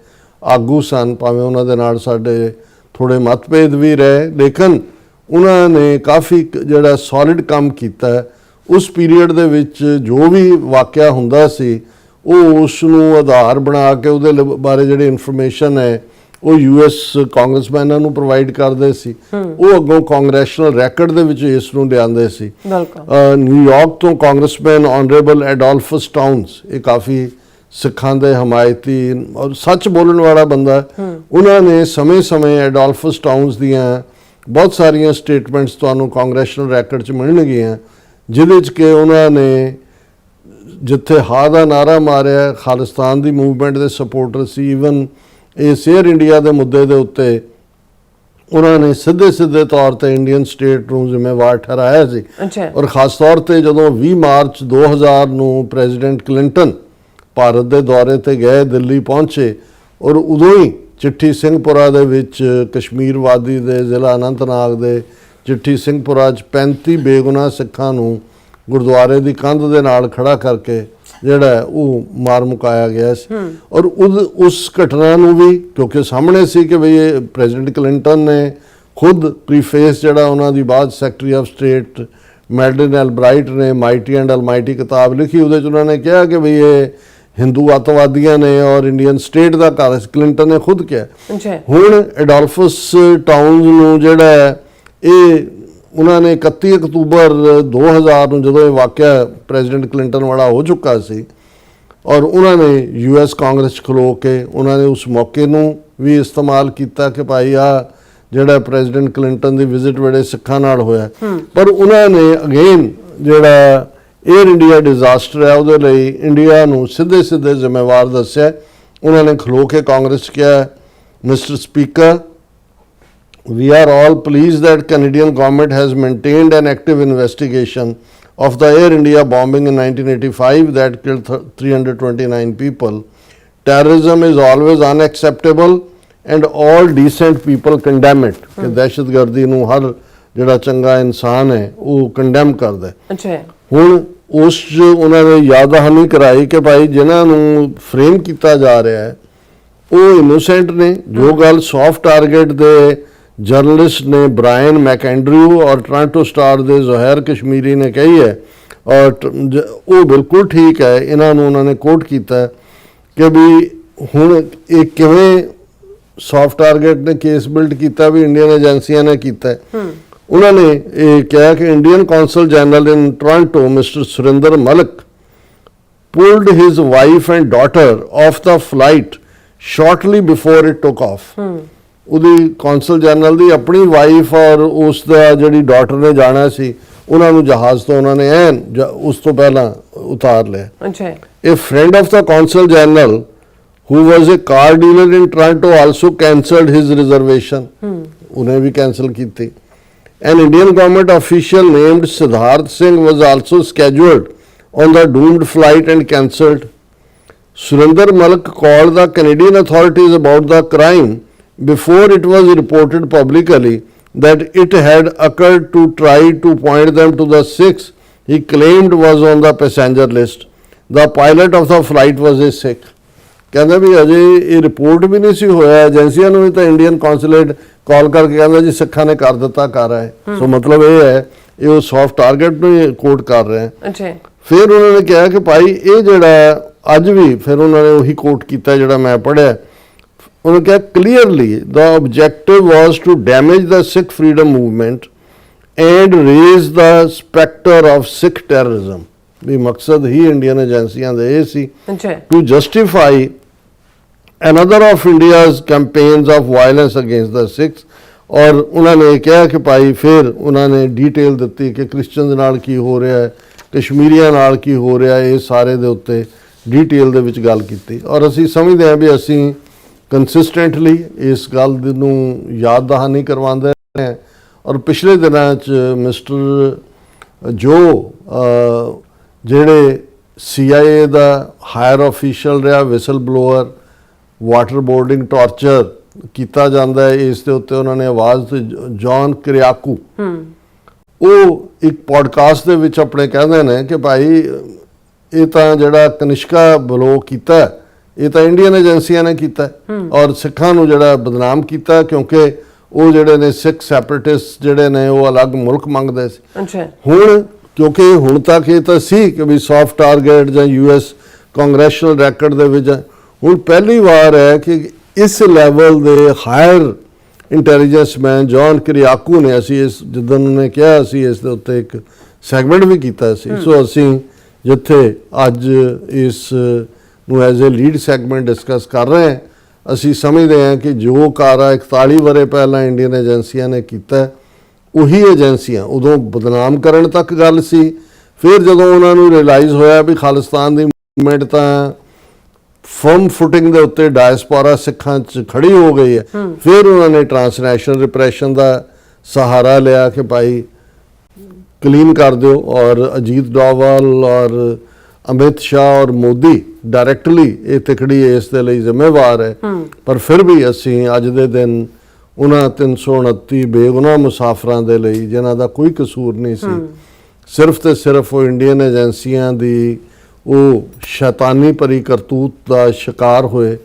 ਆਗੂ ਸਨ, ਭਾਵੇਂ ਉਹਨਾਂ ਦੇ ਨਾਲ ਸਾਡੇ ਥੋੜ੍ਹੇ ਮਤਭੇਦ ਵੀ ਰਹੇ, ਲੇਕਿਨ ਉਹਨਾਂ ਨੇ ਕਾਫੀ ਜਿਹੜਾ ਸੋਲਿਡ ਕੰਮ ਕੀਤਾ ਹੈ। ਉਸ ਪੀਰੀਅਡ ਦੇ ਵਿੱਚ ਜੋ ਵੀ ਵਾਕਿਆ ਹੁੰਦਾ ਸੀ ਉਹ ਉਸ ਨੂੰ ਆਧਾਰ ਬਣਾ ਕੇ ਉਹਦੇ ਬਾਰੇ ਜਿਹੜੀ ਇਨਫੋਰਮੇਸ਼ਨ ਹੈ ਉਹ ਯੂਐਸ ਕਾਂਗਰਸਮੈਨਾਂ ਨੂੰ ਪ੍ਰੋਵਾਈਡ ਕਰਦੇ ਸੀ, ਉਹ ਅੱਗੋਂ ਕਾਂਗਰੈਸ਼ਨਲ ਰੈਕਡ ਦੇ ਵਿੱਚ ਇਸ ਨੂੰ ਲਿਆਉਂਦੇ ਸੀ। ਨਿਊਯਾਰਕ ਤੋਂ ਕਾਂਗਰਸਮੈਨ ਆਨਰੇਬਲ ਐਡੋਲਫਸ ਟਾਊਨਸ, ਇਹ ਕਾਫੀ ਸਿੱਖਾਂ ਦੇ ਹਮਾਇਤੀ ਔਰ ਸੱਚ ਬੋਲਣ ਵਾਲਾ ਬੰਦਾ, ਉਹਨਾਂ ਨੇ ਸਮੇਂ-ਸਮੇਂ ਐਡੋਲਫਸ ਟਾਊਨਸ ਦੀਆਂ ਬਹੁਤ ਸਾਰੀਆਂ ਸਟੇਟਮੈਂਟਸ ਤੁਹਾਨੂੰ ਕਾਂਗਰੈਸ਼ਨਲ ਰੈਕਡ 'ਚ ਮਿਲਣਗੀਆਂ ਜਿਹਦੇ 'ਚ ਕਿ ਉਹਨਾਂ ਨੇ ਜਿੱਥੇ ਹਾਂ ਦਾ ਨਾਰਾ ਮਾਰਿਆ, ਖਾਲਿਸਤਾਨ ਦੀ ਮੂਵਮੈਂਟ ਦੇ ਸਪੋਰਟਰ ਸੀ, ਈਵਨ ਇਸ ਏਅਰ ਇੰਡੀਆ ਦੇ ਮੁੱਦੇ ਦੇ ਉੱਤੇ ਉਹਨਾਂ ਨੇ ਸਿੱਧੇ ਤੌਰ ਤੇ ਇੰਡੀਅਨ ਸਟੇਟ ਨੂੰ ਜ਼ਿੰਮੇਵਾਰ ਠਹਿਰਾਇਆ ਸੀ। ਔਰ ਖਾਸ ਤੌਰ ਤੇ ਜਦੋਂ 20 ਮਾਰਚ 2000 ਨੂੰ ਪ੍ਰੈਜ਼ੀਡੈਂਟ ਕਲਿੰਟਨ ਭਾਰਤ ਦੇ ਦੌਰੇ ਤੇ ਗਏ, ਦਿੱਲੀ ਪਹੁੰਚੇ ਔਰ ਉਦੋਂ ਹੀ ਚਿੱਠੀ ਸਿੰਘਪੁਰਾ ਦੇ ਵਿੱਚ ਕਸ਼ਮੀਰ ਵਾਦੀ ਦੇ ਜ਼ਿਲ੍ਹਾ ਅਨੰਤਨਾਗ ਦੇ ਚਿੱਠੀ ਸਿੰਘਪੁਰਾ 'ਚ 35 ਬੇਗੁਨਾਹ ਸਿੱਖਾਂ ਨੂੰ ਗੁਰਦੁਆਰੇ ਦੀ ਕੰਧ ਦੇ ਨਾਲ ਖੜਾ ਕਰਕੇ ਜਿਹੜਾ ਉਹ ਮਾਰ ਮੁਕਾਇਆ ਗਿਆ ਸੀ। ਔਰ ਉਸ ਘਟਨਾ ਨੂੰ ਵੀ ਕਿਉਂਕਿ ਸਾਹਮਣੇ ਸੀ ਕਿ ਵੀ ਇਹ ਪ੍ਰੈਜ਼ੀਡੈਂਟ ਕਲਿੰਟਨ ਨੇ ਖੁਦ ਪ੍ਰੀਫੇਸ ਜਿਹੜਾ ਉਹਨਾਂ ਦੀ ਬਾਅਦ ਸੈਕਟਰੀ ਆਫ ਸਟੇਟ ਮੈਡਲਿਨ ਐਲਬਰਾਈਟ ਨੇ ਮਾਈਟੀ ਐਂਡ ਅਲਮਾਈਟੀ ਕਿਤਾਬ ਲਿਖੀ, ਉਹਦੇ 'ਚ ਉਹਨਾਂ ਨੇ ਕਿਹਾ ਕਿ ਵੀ ਇਹ ਹਿੰਦੂ ਅੱਤਵਾਦੀਆਂ ਨੇ ਔਰ ਇੰਡੀਅਨ ਸਟੇਟ ਦਾ ਘਰ, ਕਲਿੰਟਨ ਨੇ ਖੁਦ ਕਿਹਾ। ਹੁਣ ਐਡੋਲਫਸ ਟਾਊਨਸ ਨੂੰ ਜਿਹੜਾ ਇਹ ਉਹਨਾਂ ਨੇ 31 ਅਕਤੂਬਰ 2000 ਨੂੰ ਜਦੋਂ ਇਹ ਵਾਕਿਆ ਪ੍ਰੈਜ਼ੀਡੈਂਟ ਕਲਿੰਟਨ ਵਾਲਾ ਹੋ ਚੁੱਕਾ ਸੀ ਔਰ ਉਹਨਾਂ ਨੇ ਯੂਐਸ ਕਾਂਗਰਸ 'ਚ ਖਲੋ ਕੇ ਉਹਨਾਂ ਨੇ ਉਸ ਮੌਕੇ ਨੂੰ ਵੀ ਇਸਤੇਮਾਲ ਕੀਤਾ ਕਿ ਭਾਈ ਆ ਜਿਹੜਾ ਪ੍ਰੈਜ਼ੀਡੈਂਟ ਕਲਿੰਟਨ ਦੀ ਵਿਜ਼ਿਟ ਵੇਲੇ ਸਿੱਖਾਂ ਨਾਲ ਹੋਇਆ, ਪਰ ਉਹਨਾਂ ਨੇ ਅਗੇਨ ਜਿਹੜਾ ਏਅਰ ਇੰਡੀਆ ਡਿਜ਼ਾਸਟਰ ਹੈ ਉਹਦੇ ਲਈ ਇੰਡੀਆ ਨੂੰ ਸਿੱਧੇ ਜ਼ਿੰਮੇਵਾਰ ਦੱਸਿਆ। ਉਹਨਾਂ ਨੇ ਖਲੋ ਕੇ ਕਾਂਗਰਸ 'ਚ ਕਿਹਾ, mister speaker, we are all pleased that Canadian government has maintained an active investigation of the Air India bombing in 1985 that killed 329 people. Terrorism is always unacceptable and all decent people condemn it. ਕਿ ਦਹਿਸ਼ਤਗਰਦੀ ਨੂੰ ਹਰ ਜਿਹੜਾ ਚੰਗਾ ਇਨਸਾਨ ਹੈ ਉਹ condemn ਕਰਦਾ। ਅੱਛਾ, ਹੁਣ ਉਸ ਉਹਨਾਂ ਨੇ ਯਾਦ ਦਹਾਨੀ ਕਰਾਈ ਕਿ ਭਾਈ ਜਿਨ੍ਹਾਂ ਨੂੰ ਫਰੇਮ ਕੀਤਾ ਜਾ ਰਿਹਾ ਹੈ ਉਹ ਇਨੋਸੈਂਟ ਨੇ। ਜੋ ਗੱਲ ਸੌਫਟ ਟਾਰਗੇਟ ਦੇ ਜਰਨਲਿਸਟ ਨੇ ਬ੍ਰਾਇਨ ਮੈਕਐਂਡਰਿਊ ਔਰ ਟੋਰਾਂਟੋ ਸਟਾਰ ਦੇ ਜ਼ੁਹੈਰ ਕਸ਼ਮੀਰੀ ਨੇ ਕਹੀ ਹੈ ਔਰ ਉਹ ਬਿਲਕੁਲ ਠੀਕ ਹੈ। ਇਹਨਾਂ ਨੂੰ ਉਹਨਾਂ ਨੇ ਕੋਟ ਕੀਤਾ ਕਿ ਵੀ ਹੁਣ ਇਹ ਕਿਵੇਂ ਸੌਫਟ ਟਾਰਗੇਟ ਨੇ ਕੇਸ ਬਿਲਡ ਕੀਤਾ ਵੀ ਇੰਡੀਅਨ ਏਜੰਸੀਆਂ ਨੇ ਕੀਤਾ। ਉਹਨਾਂ ਨੇ ਇਹ ਕਿਹਾ ਕਿ Indian council general in Toronto mister Surinder Malik pulled his wife and daughter off the flight shortly before it took off. ਉਹਦੀ ਕੌਂਸਲ ਜਨਰਲ ਦੀ ਆਪਣੀ ਵਾਈਫ ਔਰ ਉਸ ਦਾ ਜਿਹੜੀ ਡਾਟਰ ਨੇ ਜਾਣਾ ਸੀ ਉਹਨਾਂ ਨੂੰ ਜਹਾਜ਼ ਤੋਂ ਉਹਨਾਂ ਨੇ ਉਸ ਤੋਂ ਪਹਿਲਾਂ ਉਤਾਰ ਲਿਆ। ਅੱਛਾ A friend of the consul general who was a car dealer in Toronto also cancelled his reservation. ਉਹਨੇ ਵੀ cancel ਕੀਤੀ। An Indian government official named Siddharth Singh was also scheduled on the doomed flight and cancelled. Surinder Malik called the Canadian authorities about the crime before it was reported publicly that it had occurred to try to point them to the Sikhs he claimed was on the passenger list. The pilot of the flight was a Sikh. ਕਹਿੰਦਾ ਵੀ ਅਜੇ ਇਹ report ਵੀ ਨਹੀਂ ਸੀ ਹੋਇਆ ਏਜੰਸੀਆਂ ਨੂੰ ਵੀ ਤਾਂ Indian consulate ਕਾਲ ਕਰਕੇ ਕਹਿੰਦਾ ਜੀ ਸਿੱਖਾਂ ਨੇ ਕਰ ਦਿੱਤਾ ਕਰ ਹੈ। ਸੋ ਮਤਲਬ ਇਹ ਹੈ ਇਹ ਉਹ ਸੌਫਟ ਟਾਰਗੇਟ ਨੂੰ ਕੋਟ ਕਰ ਰਹੇ ਹੈ। ਅੱਛਾ ਫਿਰ ਉਹਨਾਂ ਨੇ ਕਿਹਾ ਕਿ ਭਾਈ ਇਹ ਜਿਹੜਾ ਅੱਜ ਵੀ ਫਿਰ ਉਹਨਾਂ ਨੇ ਉਹੀ ਕੋਟ ਕੀਤਾ ਜਿਹੜਾ ਮੈਂ ਪੜ੍ਹਿਆ। ਉਹਨੇ ਕਿਹਾ clearly the objective was to damage the Sikh freedom movement and raise the spectre of Sikh terrorism. ਵੀ ਮਕਸਦ ਹੀ ਇੰਡੀਅਨ ਏਜੰਸੀਆਂ ਦਾ ਇਹ ਸੀ ਅੱਛਾ to justify another of India's campaigns of violence against the Sikhs। ਔਰ ਉਹਨਾਂ ਨੇ ਕਿਹਾ ਕਿ ਭਾਈ ਫਿਰ ਉਹਨਾਂ ਨੇ ਡੀਟੇਲ ਦਿੱਤੀ ਕਿ ਕ੍ਰਿਸਚੀਅਨਸ ਨਾਲ ਕੀ ਹੋ ਰਿਹਾ ਹੈ, ਕਸ਼ਮੀਰੀਆਂ ਨਾਲ ਕੀ ਹੋ ਰਿਹਾ ਹੈ, ਇਹ ਸਾਰੇ ਦੇ ਉੱਤੇ ਡੀਟੇਲ ਦੇ ਵਿੱਚ ਗੱਲ ਕੀਤੀ। ਔਰ ਅਸੀਂ ਸਮਝਦੇ ਹਾਂ ਵੀ ਅਸੀਂ ਕੰਸਿਸਟੈਂਟਲੀ ਇਸ ਗੱਲ ਨੂੰ ਯਾਦ ਦਹਾਨੀ ਕਰਵਾਉਂਦੇ ਰਹੇ ਹਾਂ। ਔਰ ਪਿਛਲੇ ਦਿਨਾਂ 'ਚ ਮਿਸਟਰ ਜੋ ਜਿਹੜੇ CIA ਦਾ ਹਾਇਰ ਆਫੀਸ਼ੀਅਲ ਰਿਹਾ, whistle blower, water boarding torture ਕੀਤਾ ਜਾਂਦਾ ਹੈ ਇਸ ਦੇ ਉੱਤੇ ਉਹਨਾਂ ਨੇ ਆਵਾਜ਼ ਤੇ ਜੌਨ ਕਿਰਿਆਕੂ ਉਹ ਇੱਕ ਪੋਡਕਾਸਟ ਦੇ ਵਿੱਚ ਆਪਣੇ ਕਹਿੰਦੇ ਨੇ ਕਿ ਭਾਈ ਇਹ ਤਾਂ ਜਿਹੜਾ ਕਨਿਸ਼ਕਾ ਬਲੋ ਕੀਤਾ ਇਹ ਤਾਂ ਇੰਡੀਅਨ ਏਜੰਸੀਆਂ ਨੇ ਕੀਤਾ ਔਰ ਸਿੱਖਾਂ ਨੂੰ ਜਿਹੜਾ ਬਦਨਾਮ ਕੀਤਾ ਕਿਉਂਕਿ ਉਹ ਜਿਹੜੇ ਨੇ ਸਿੱਖ ਸੈਪਰੇਟਿਸਟ ਜਿਹੜੇ ਨੇ ਉਹ ਅਲੱਗ ਮੁਲਕ ਮੰਗਦੇ ਸੀ। ਅੱਛਾ ਹੁਣ ਕਿਉਂਕਿ ਹੁਣ ਤੱਕ ਇਹ ਤਾਂ ਸੀ ਕਿ ਵੀ ਸੌਫਟ ਟਾਰਗੇਟ ਜਾਂ US ਕਾਂਗਰੈਸ਼ਨਲ ਰੈਕਡ ਦੇ ਵਿੱਚ ਹੁਣ ਪਹਿਲੀ ਵਾਰ ਹੈ ਕਿ ਇਸ ਲੈਵਲ ਦੇ ਹਾਇਰ ਇੰਟੈਲੀਜੈਂਸ ਮੈਨ ਜੌਨ ਕਿਰਿਆਕੂ ਨੇ ਅਸੀਂ ਇਸ ਜਿੱਦਣ ਨੇ ਕਿਹਾ ਅਸੀਂ ਇਸ ਦੇ ਉੱਤੇ ਇੱਕ ਸੈਗਮੈਂਟ ਵੀ ਕੀਤਾ ਸੀ। ਸੋ ਅਸੀਂ ਜਿੱਥੇ ਅੱਜ ਇਸ ਨੂੰ as a lead segment discuss ਕਰ ਰਹੇ ਹਾਂ ਅਸੀਂ ਸਮਝਦੇ ਹਾਂ ਕਿ ਜੋ ਕਾਰਾ 41 ਵਰੇ ਪਹਿਲਾਂ ਇੰਡੀਅਨ ਏਜੰਸੀਆਂ ਨੇ ਕੀਤਾ ਉਹੀ ਏਜੰਸੀਆਂ ਉਦੋਂ ਬਦਨਾਮ ਕਰਨ ਤੱਕ ਗੱਲ ਸੀ। ਫਿਰ ਜਦੋਂ ਉਹਨਾਂ ਨੂੰ ਰਿਅਲਾਈਜ਼ ਹੋਇਆ ਵੀ ਖਾਲਿਸਤਾਨ ਦੀ ਮੂਵਮੈਂਟ ਤਾਂ ਫਰਮ ਫੁਟਿੰਗ ਦੇ ਉੱਤੇ ਡਾਇਸਪੋਰਾ ਸਿੱਖਾਂ 'ਚ ਖੜੀ ਹੋ ਗਈ ਹੈ ਫਿਰ ਉਹਨਾਂ ਨੇ ਟਰਾਂਸਨੈਸ਼ਨਲ ਰਿਪਰੈਸ਼ਨ ਦਾ ਸਹਾਰਾ ਲਿਆ ਕਿ ਭਾਈ ਕਲੀਨ ਕਰ ਦਿਓ। ਔਰ ਅਜੀਤ ਡੋਵਾਲ ਔਰ ਅਮਿਤ ਸ਼ਾਹ ਔਰ ਮੋਦੀ ਡਾਇਰੈਕਟਲੀ ਇਹ ਤਿਕੜੀ ਇਸ ਦੇ ਲਈ ਜ਼ਿੰਮੇਵਾਰ ਹੈ। ਪਰ ਫਿਰ ਵੀ ਅਸੀਂ ਅੱਜ ਦੇ ਦਿਨ ਉਹਨਾਂ 329 ਬੇਗੁਨਾਹ ਮੁਸਾਫਰਾਂ ਦੇ ਲਈ ਜਿਨ੍ਹਾਂ ਦਾ ਕੋਈ ਕਸੂਰ ਨਹੀਂ ਸੀ ਸਿਰਫ ਤੇ ਸਿਰਫ ਉਹ ਇੰਡੀਅਨ ਏਜੰਸੀਆਂ ਦੀ ਉਹ ਸ਼ੈਤਾਨੀ ਭਰੀ ਕਰਤੂਤ ਦਾ ਸ਼ਿਕਾਰ ਹੋਏ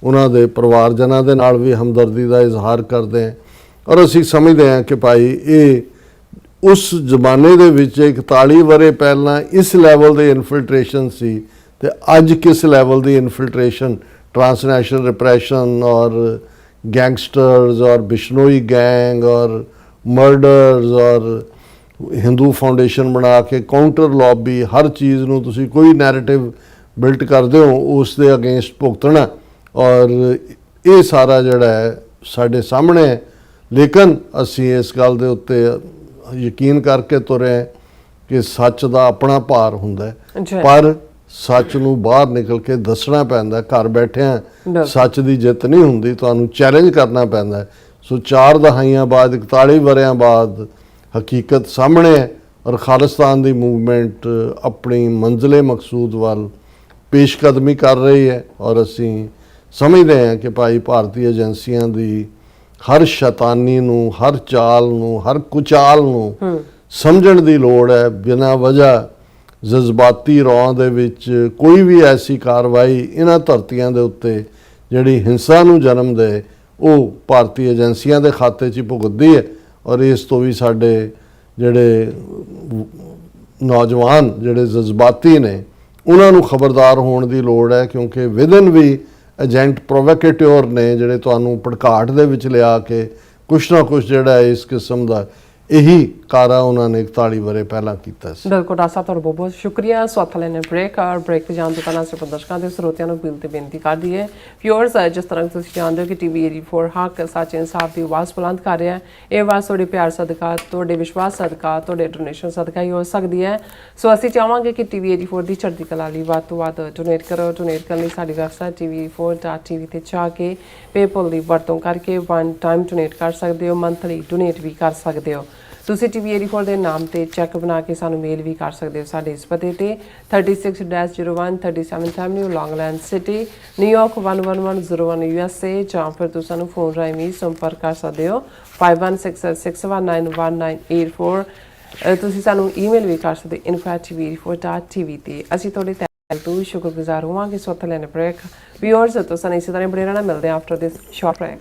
ਉਹਨਾਂ ਦੇ ਪਰਿਵਾਰਜਨਾਂ ਦੇ ਨਾਲ ਵੀ ਹਮਦਰਦੀ ਦਾ ਇਜ਼ਹਾਰ ਕਰਦੇ ਹਾਂ। ਔਰ ਅਸੀਂ ਸਮਝਦੇ ਹਾਂ ਕਿ ਭਾਈ ਇਹ ਉਸ ਜ਼ਮਾਨੇ ਦੇ ਵਿੱਚ 41 ਵਰੇ ਪਹਿਲਾਂ ਇਸ ਲੈਵਲ ਦੇ ਇਨਫਿਲਟ੍ਰੇਸ਼ਨ ਸੀ ਤੇ ਅੱਜ ਕਿਸ ਲੈਵਲ ਦੀ ਇਨਫਿਲਟ੍ਰੇਸ਼ਨ ਟਰਾਂਸਨੈਸ਼ਨਲ ਰਿਪਰੈਸ਼ਨ ਔਰ ਗੈਂਗਸਟਰਸ ਔਰ ਬਿਸ਼ਨੋਈ ਗੈਂਗ ਔਰ ਮਰਡਰਸ ਔਰ ਹਿੰਦੂ ਫਾਊਂਡੇਸ਼ਨ ਬਣਾ ਕੇ ਕਾਊਂਟਰ ਲੌਬੀ ਹਰ ਚੀਜ਼ ਨੂੰ ਤੁਸੀਂ ਕੋਈ ਨੈਰੇਟਿਵ ਬਿਲਟ ਕਰਦੇ ਹੋ ਉਸ ਦੇ ਅਗੇਂਸਟ ਭੁਗਤਣਾ ਔਰ ਇਹ ਸਾਰਾ ਜਿਹੜਾ ਹੈ ਸਾਡੇ ਸਾਹਮਣੇ ਹੈ। ਲੇਕਿਨ ਅਸੀਂ ਇਸ ਗੱਲ ਦੇ ਉੱਤੇ ਯਕੀਨ ਕਰਕੇ ਤੁਰੇ ਕਿ ਸੱਚ ਦਾ ਆਪਣਾ ਭਾਰ ਹੁੰਦਾ ਹੈ ਪਰ ਸੱਚ ਨੂੰ ਬਾਹਰ ਨਿਕਲ ਕੇ ਦੱਸਣਾ ਪੈਂਦਾ। ਘਰ ਬੈਠਿਆਂ ਸੱਚ ਦੀ ਜਿੱਤ ਨਹੀਂ ਹੁੰਦੀ, ਤੁਹਾਨੂੰ ਚੈਲੰਜ ਕਰਨਾ ਪੈਂਦਾ। ਸੋ 4 ਦਹਾਈਆਂ ਬਾਅਦ 41 ਵਰਿਆਂ ਬਾਅਦ ਹਕੀਕਤ ਸਾਹਮਣੇ ਹੈ ਔਰ ਖਾਲਿਸਤਾਨ ਦੀ ਮੂਵਮੈਂਟ ਆਪਣੀ ਮੰਜ਼ਿਲੇ ਮਕਸੂਦ ਵੱਲ ਪੇਸ਼ਕਦਮੀ ਕਰ ਰਹੀ ਹੈ। ਔਰ ਅਸੀਂ ਸਮਝਦੇ ਹਾਂ ਕਿ ਭਾਈ ਭਾਰਤੀ ਏਜੰਸੀਆਂ ਦੀ ਹਰ ਸ਼ੈਤਾਨੀ ਨੂੰ, ਹਰ ਚਾਲ ਨੂੰ, ਹਰ ਕੁਚਾਲ ਨੂੰ ਸਮਝਣ ਦੀ ਲੋੜ ਹੈ। ਬਿਨਾਂ ਵਜ੍ਹਾ ਜਜ਼ਬਾਤੀ ਰੌਂ ਦੇ ਵਿੱਚ ਕੋਈ ਵੀ ਐਸੀ ਕਾਰਵਾਈ ਇਹਨਾਂ ਧਰਤੀਆਂ ਦੇ ਉੱਤੇ ਜਿਹੜੀ ਹਿੰਸਾ ਨੂੰ ਜਨਮ ਦੇ ਉਹ ਭਾਰਤੀ ਏਜੰਸੀਆਂ ਦੇ ਖਾਤੇ 'ਚ ਹੀ ਭੁਗਤਦੀ ਹੈ। ਔਰ ਇਸ ਤੋਂ ਵੀ ਸਾਡੇ ਜਿਹੜੇ ਨੌਜਵਾਨ ਜਿਹੜੇ ਜਜ਼ਬਾਤੀ ਨੇ ਉਹਨਾਂ ਨੂੰ ਖਬਰਦਾਰ ਹੋਣ ਦੀ ਲੋੜ ਹੈ ਕਿਉਂਕਿ ਵਿਦਨ ਵੀ ਏਜੰਟ ਪ੍ਰੋਵੋਕੇਟਰ ਨੇ ਜਿਹੜੇ ਤੁਹਾਨੂੰ ਭੜਕਾਟ ਦੇ ਵਿੱਚ ਲਿਆ ਕੇ ਕੁਛ ਨਾ ਕੁਛ ਜਿਹੜਾ ਇਸ ਕਿਸਮ ਦਾ ਇਹੀ ਕਾਰਾ ਉਹਨਾਂ ਨੇ 41 ਵਰੇ ਪਹਿਲਾਂ ਕੀਤਾ ਸੀ। ਬਿਲਕੁਲ ਡਾਕਟਰ ਸਾਹਿਬ ਤੁਹਾਡਾ ਬਹੁਤ ਬਹੁਤ ਸ਼ੁਕਰੀਆ। ਸੋ ਹੱਥ ਲੈਣੇ ਬ੍ਰੇਕ ਔਰ ਬ੍ਰੇਕ ਤੇ ਜਾਣ ਤੋਂ ਪਹਿਲਾਂ ਸਿਰਫ ਦਰਸ਼ਕਾਂ ਦੇ ਸਰੋਤਿਆਂ ਨੂੰ ਅਪੀਲ ਤੇ ਬੇਨਤੀ ਕਰਦੀ ਹੈ ਵਿਊਅਰਸ, ਜਿਸ ਤਰ੍ਹਾਂ ਤੁਸੀਂ ਜਾਣਦੇ ਹੋ ਕਿ ਟੀਵੀ 84 ਹੱਕ ਸੱਚ ਇਨਸਾਫ ਦੀ ਆਵਾਜ਼ ਬੁਲੰਦ ਕਰ ਰਿਹਾ ਹੈ। ਇਹ ਆਵਾਜ਼ ਤੁਹਾਡੇ ਪਿਆਰ ਸਦਕਾ, ਤੁਹਾਡੇ ਵਿਸ਼ਵਾਸ ਸਦਕਾ, ਤੁਹਾਡੇ ਡੋਨੇਸ਼ਨ ਸਦਕਾ ਹੀ ਹੋ ਸਕਦੀ ਹੈ। ਸੋ ਅਸੀਂ ਚਾਹਾਂਗੇ ਕਿ ਟੀਵੀ 84 ਦੀ ਚੜ੍ਹਦੀ ਕਲਾ ਲਈ ਵੱਧ ਤੋਂ ਵੱਧ ਡੋਨੇਟ ਕਰੋ। ਡੋਨੇਟ ਕਰਨ ਲਈ ਸਾਡੀ ਵੈਬਸਾਈਟ tv84.tv ਤੇ ਜਾ ਕੇ ਪੇਪਲ ਦੀ ਵਰਤੋਂ ਕਰਕੇ ਵਨ ਟਾਈਮ ਡੋਨੇਟ ਕਰ ਸਕਦੇ ਹੋ, ਮੰਥਲੀ ਡੋਨੇਟ ਵੀ ਕਰ ਸਕਦੇ ਹੋ। ਤੁਸੀਂ ਟੀਵੀ 84 ਦੇ ਨਾਮ ਤੇ ਚੈੱਕ ਬਣਾ ਕੇ ਸਾਨੂੰ ਮੇਲ ਵੀ ਕਰ ਸਕਦੇ ਹੋ ਸਾਡੇ ਇਸ ਪਤੇ ਤੇ 36-01 37th Avenue, Long Island City, New York 11101 USA, ਜਾਂ ਫਿਰ ਤੁਸੀਂ ਸਾਨੂੰ ਫੋਨ ਰਾਹੀਂ ਵੀ ਸੰਪਰਕ ਕਰ ਸਕਦੇ ਹੋ 5166191984। ਤੁਸੀਂ ਸਾਨੂੰ ਈਮੇਲ ਵੀ ਕਰ ਸਕਦੇ info@tv84.tv ਤੇ। ਅਸੀਂ ਤੁਹਾਡੇ ਤਹਿ ਤੋਂ ਸ਼ੁਕਰਗੁਜ਼ਾਰ ਹੋਵਾਂਗੇ। ਸੋ ਹੱਥ ਲੈਣੇ ਬ੍ਰੇਕ ਵਿਊਅਰਸ, ਤੁਸੀਂ ਇਸੇ ਤਰ੍ਹਾਂ ਬਣੇ ਰਹਿਣਾ। ਮਿਲਦੇ ਹਾਂ ਆਫਟਰ ਦਿਸ ਸ਼ਾਰਟ ਬ੍ਰੇਕ।